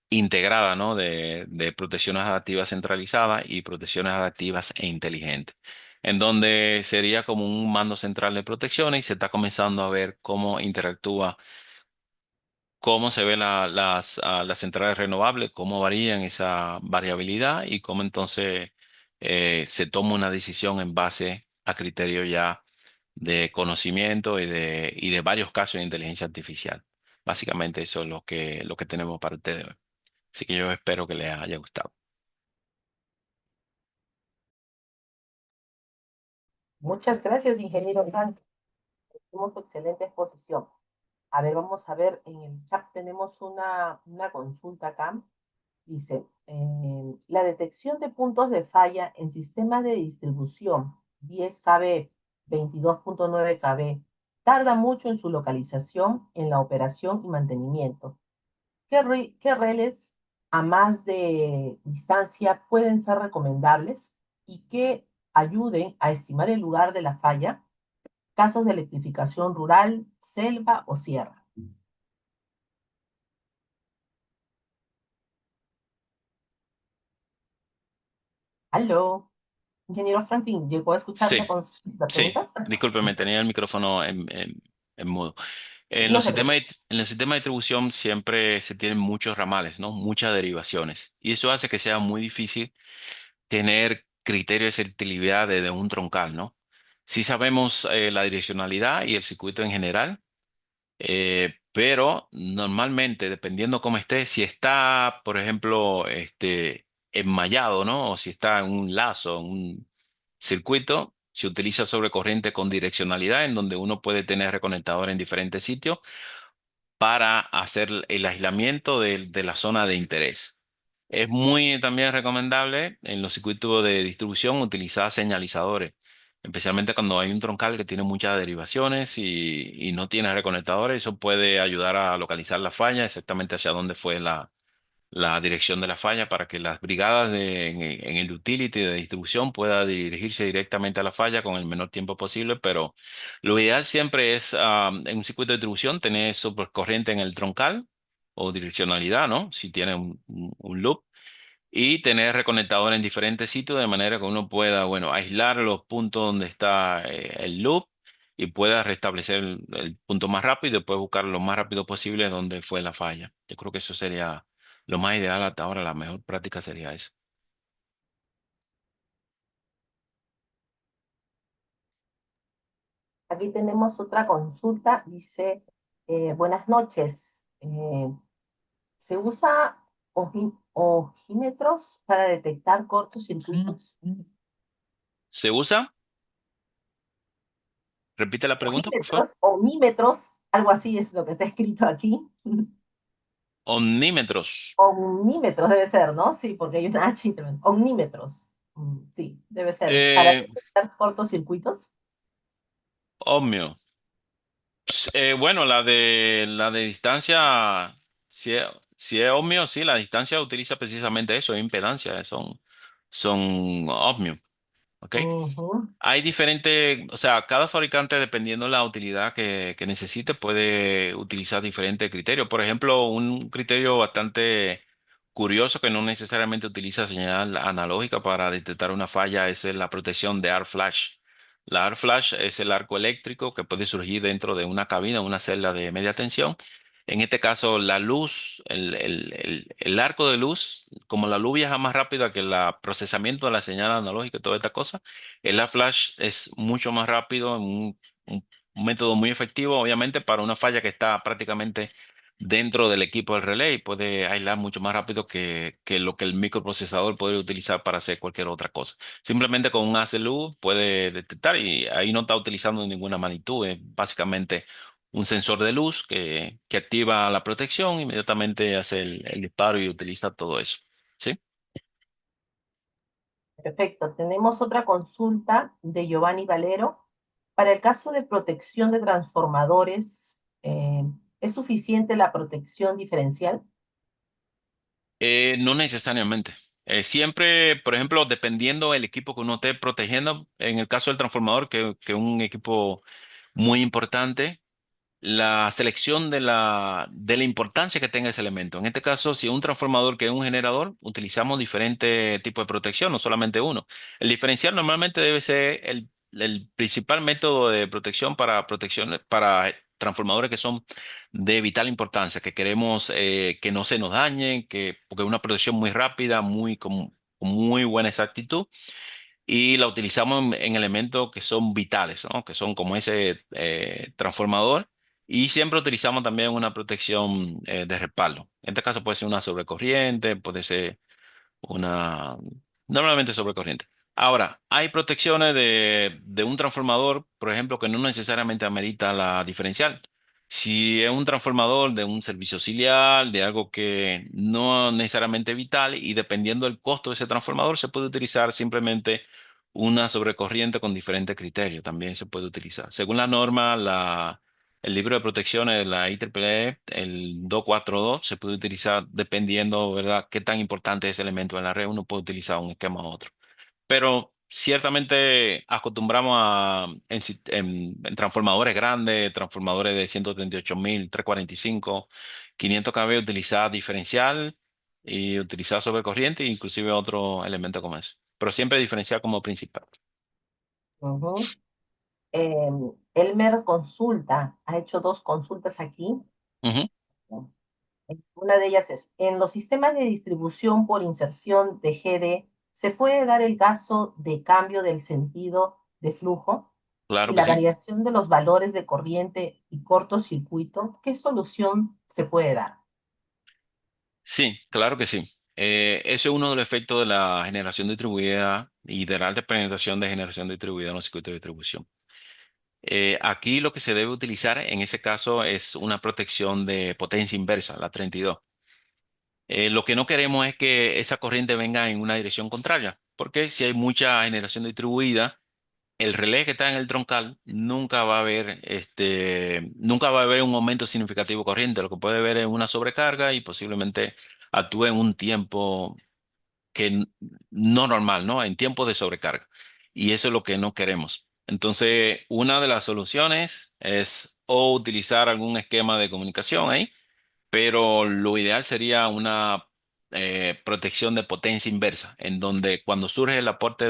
integradas, ¿no? De protecciones adaptivas centralizadas y protecciones adaptivas e inteligentes, en donde sería como un mando central de protecciones y se está comenzando a ver cómo interactúa, cómo se ven las centrales renovables, cómo varían esa variabilidad y cómo entonces se toma una decisión en base a criterios ya de conocimiento y de varios casos de inteligencia artificial. Básicamente eso es lo que tenemos para ustedes hoy. Así que yo espero que les haya gustado. Muchas gracias, ingeniero Frank. Tenemos excelente exposición. A ver, vamos a ver, en el chat tenemos una consulta acá. Dice, la detección de puntos de falla en sistemas de distribución 10 kb, 22.9 kb, tarda mucho en su localización, en la operación y mantenimiento. ¿Qué reles a más de distancia pueden ser recomendables y que ayuden a estimar el lugar de la falla? Casos de electrificación rural, selva o sierra. Aló, ingeniero Franklin, ¿llegó a escuchar Sí, la sí. pregunta? Discúlpeme, tenía el micrófono en mudo. En No los se sistemas preocupe. en los sistemas de distribución siempre se tienen muchos ramales, ¿no? Muchas derivaciones. Y eso hace que sea muy difícil tener criterio de selectividad desde un troncal, ¿no? Sí sabemos la direccionalidad y el circuito en general, pero normalmente, dependiendo cómo esté, si está, por ejemplo, enmallado, ¿no? O si está en un lazo, en un circuito, se utiliza sobrecorriente con direccionalidad, en donde uno puede tener reconectador en diferentes sitios para hacer el aislamiento de la zona de interés. Es muy también recomendable en los circuitos de distribución utilizar señalizadores, especialmente cuando hay un troncal que tiene muchas derivaciones y no tiene reconectadores. Eso puede ayudar a localizar la falla exactamente hacia dónde fue la dirección de la falla para que las brigadas en el utility de distribución puedan dirigirse directamente a la falla con el menor tiempo posible, pero lo ideal siempre es en un circuito de distribución tener corriente en el troncal o direccionalidad, ¿no? Si tiene un loop y tener reconectador en diferentes sitios de manera que uno pueda, bueno, aislar los puntos donde está el loop y pueda restablecer el punto más rápido y después buscar lo más rápido posible donde fue la falla. Yo creo que eso sería lo más ideal hasta ahora, la mejor práctica sería eso. Aquí tenemos otra consulta. Dice, buenas noches. ¿Se usa ojímetros para detectar cortocircuitos? ¿Se usa? Repite la pregunta, por favor. Ojímetros, omímetros, algo así es lo que está escrito aquí. Omnímetros. Omnímetros debe ser, ¿no? Sí, porque hay una H intermedia. Omnímetros. Sí, debe ser. ¿Para Eh, detectar cortocircuitos? Ohmio. Bueno, la de distancia, si es ohmio, sí, la distancia utiliza precisamente eso, impedancia, son ohmio, ¿ok? Ujú. Hay diferentes, o sea, cada fabricante, dependiendo de la utilidad que necesite, puede utilizar diferentes criterios. Por ejemplo, un criterio bastante curioso que no necesariamente utiliza señal analógica para detectar una falla es la protección de arc flash. La arc flash es el arco eléctrico que puede surgir dentro de una cabina, una celda de media tensión. En este caso, la luz, el arco de luz, como la luz viaja más rápido que el procesamiento de la señal analógica y toda esta cosa, el arc flash es mucho más rápido, un método muy efectivo, obviamente, para una falla que está prácticamente dentro del equipo del relé y puede aislar mucho más rápido que lo que el microprocesador puede utilizar para hacer cualquier otra cosa. Simplemente con un haz de luz puede detectar y ahí no está utilizando ninguna magnitud, es básicamente un sensor de luz que activa la protección, inmediatamente hace el disparo y utiliza todo eso. ¿Sí? Perfecto. Tenemos otra consulta de Giovanni Valero. Para el caso de protección de transformadores, ¿es suficiente la protección diferencial? No necesariamente. Siempre, por ejemplo, dependiendo del equipo que uno esté protegiendo, en el caso del transformador, que es un equipo muy importante, la selección de la importancia que tenga ese elemento. En este caso, si es un transformador que es un generador, utilizamos diferentes tipos de protección, no solamente uno. El diferencial normalmente debe ser el principal método de protección para transformadores que son de vital importancia, que queremos que no se nos dañen, porque es una protección muy rápida, con muy buena exactitud y la utilizamos en elementos que son vitales, ¿no? Que son como ese transformador. Y siempre utilizamos también una protección de respaldo. En este caso puede ser una sobrecorriente, puede ser una, normalmente sobrecorriente. Ahora, hay protecciones de un transformador, por ejemplo, que no necesariamente amerita la diferencial. Si es un transformador de un servicio auxiliar, de algo que no necesariamente vital, y dependiendo del costo de ese transformador, se puede utilizar simplemente una sobrecorriente con diferentes criterios. También se puede utilizar. Según la norma, el libro de protecciones de la IEEE, el 242, se puede utilizar dependiendo, ¿verdad?, qué tan importante es ese elemento en la red. Uno puede utilizar un esquema u otro. Pero ciertamente acostumbramos en transformadores grandes, transformadores de 138.000, 345, 500 kV, utilizar diferencial y utilizar sobrecorriente, e inclusive otro elemento como eso. Pero siempre diferencial como principal. Ujú. Elmer consulta, ha hecho dos consultas aquí. Ujú. Una de ellas es, en los sistemas de distribución por inserción de GD, ¿se puede dar el caso de cambio del sentido de flujo Claro y que la sí. variación de los valores de corriente y cortocircuito? ¿Qué solución se puede dar? Sí, claro que sí. Ese es uno de los efectos de la generación distribuida y de la alta penetración de generación distribuida en los circuitos de distribución. Aquí lo que se debe utilizar en ese caso es una protección de potencia inversa, la 32. Lo que no queremos es que esa corriente venga en una dirección contraria, porque si hay mucha generación distribuida, el relé que está en el troncal nunca va a haber un aumento significativo de corriente. Lo que puede haber es una sobrecarga y posiblemente actúe en un tiempo no normal, ¿no? En tiempo de sobrecarga. Y eso es lo que no queremos. Entonces, una de las soluciones es o utilizar algún esquema de comunicación ahí, pero lo ideal sería una protección de potencia inversa, en donde cuando surge el aporte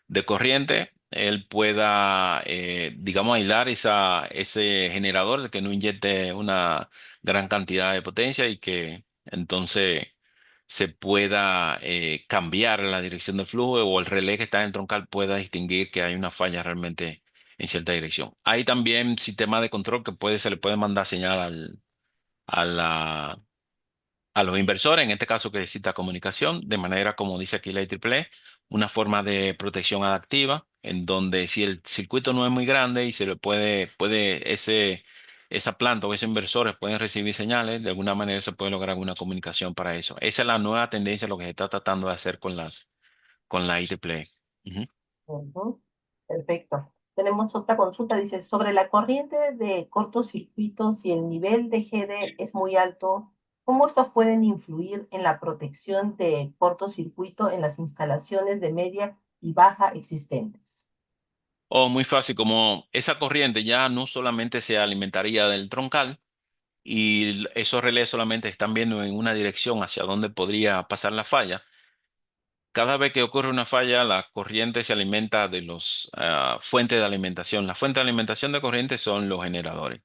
de corriente, él pueda, digamos, aislar ese generador de que no inyecte una gran cantidad de potencia y que entonces se pueda cambiar la dirección del flujo o el relé que está en el troncal pueda distinguir que hay una falla realmente en cierta dirección. Hay también sistema de control que se le puede mandar señal a la, a los inversores, en este caso que necesita comunicación, de manera como dice aquí la IEEE, una forma de protección adaptiva, en donde si el circuito no es muy grande y se le esa planta o esos inversores pueden recibir señales, de alguna manera se puede lograr una comunicación para eso. Esa es la nueva tendencia, lo que se está tratando de hacer con la IEEE. Ujú. Ujú. Perfecto. Tenemos otra consulta, dice, sobre la corriente de cortocircuito, si el nivel de GD es muy alto, ¿cómo estos pueden influir en la protección de cortocircuito en las instalaciones de media y baja existentes? O muy fácil, como esa corriente ya no solamente se alimentaría del troncal, y esos relés solamente están viendo en una dirección hacia dónde podría pasar la falla. Cada vez que ocurre una falla, la corriente se alimenta de los fuentes de alimentación. Las fuentes de alimentación de corriente son los generadores.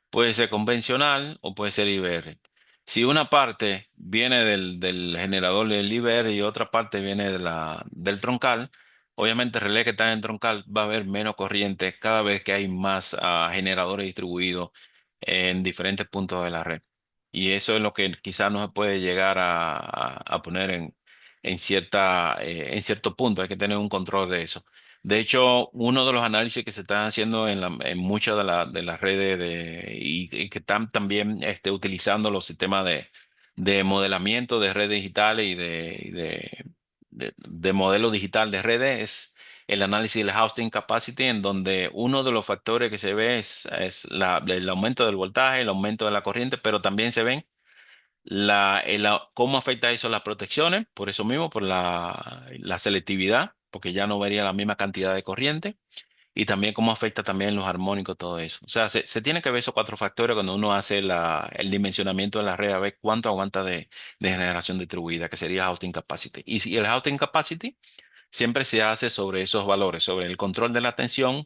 Puede ser convencional o puede ser IBR. Si una parte viene del generador del IBR y otra parte viene del troncal, obviamente el relé que está en el troncal va a haber menos corriente cada vez que hay más generadores distribuidos en diferentes puntos de la red. Y eso es lo que quizás no se puede llegar a poner en cierto punto. Hay que tener un control de eso. De hecho, uno de los análisis que se están haciendo en muchas de las redes y que están también utilizando los sistemas de modelamiento de redes digitales y de modelo digital de redes es el análisis del hosting capacity, en donde uno de los factores que se ve es el aumento del voltaje, el aumento de la corriente, pero también se ven ¿Cómo afecta eso las protecciones? Por eso mismo, por la selectividad, porque ya no vería la misma cantidad de corriente. Y también cómo afecta también los armónicos, todo eso. O sea, se tiene que ver esos cuatro factores cuando uno hace el dimensionamiento de la red, a ver cuánto aguanta de generación distribuida, que sería housing capacity. Y si el housing capacity siempre se hace sobre esos valores, sobre el control de la tensión,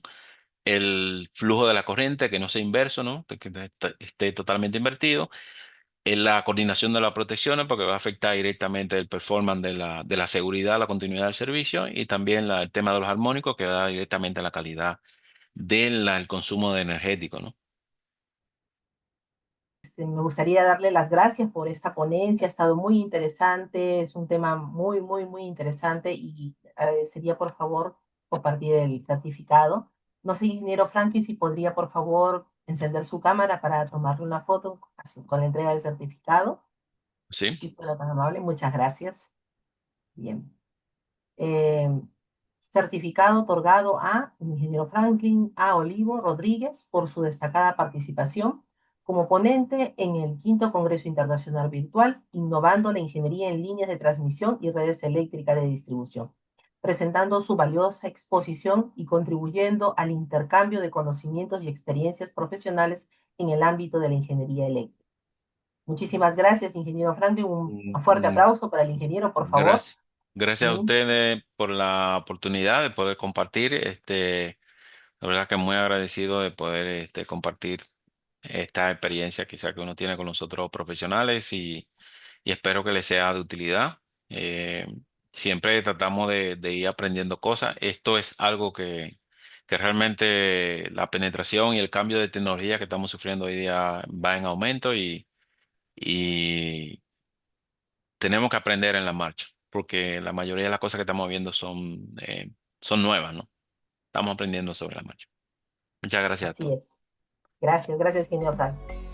el flujo de la corriente, que no sea inverso, ¿no? Que esté totalmente invertido, en la coordinación de las protecciones, porque va a afectar directamente el performance de la seguridad, la continuidad del servicio, y también el tema de los armónicos, que va directamente a la calidad del consumo de energético, ¿no? Me gustaría darle las gracias por esta ponencia, ha estado muy interesante, es un tema muy, muy, muy interesante y agradecería por favor compartir el certificado. No sé, ingeniero Franklin, si podría por favor encender su cámara para tomarle una foto así, con la entrega del certificado. Sí. Si fuera tan amable, muchas gracias. Bien. Eh, Certificado otorgado a ingeniero Franklin A. Olivo Rodríguez por su destacada participación como ponente en el quinto Congreso Internacional Virtual, innovando la ingeniería en líneas de transmisión y redes eléctricas de distribución, presentando su valiosa exposición y contribuyendo al intercambio de conocimientos y experiencias profesionales en el ámbito de la ingeniería eléctrica. Muchísimas gracias, ingeniero Franklin. Un Mm, fuerte mm, aplauso para el ingeniero, por favor. Gracias. Gracias a Sí. ustedes por la oportunidad de poder compartir. La verdad que muy agradecido de poder compartir esta experiencia quizá que uno tiene con los otros profesionales y espero que les sea de utilidad. Eh, Siempre tratamos de ir aprendiendo cosas. Esto es algo que realmente la penetración y el cambio de tecnología que estamos sufriendo hoy día va en aumento y tenemos que aprender en la marcha, porque la mayoría de las cosas que estamos viendo son nuevas, ¿no? Estamos aprendiendo sobre la marcha. Muchas gracias a Así todos. es. Gracias, gracias, ingeniero Franklin.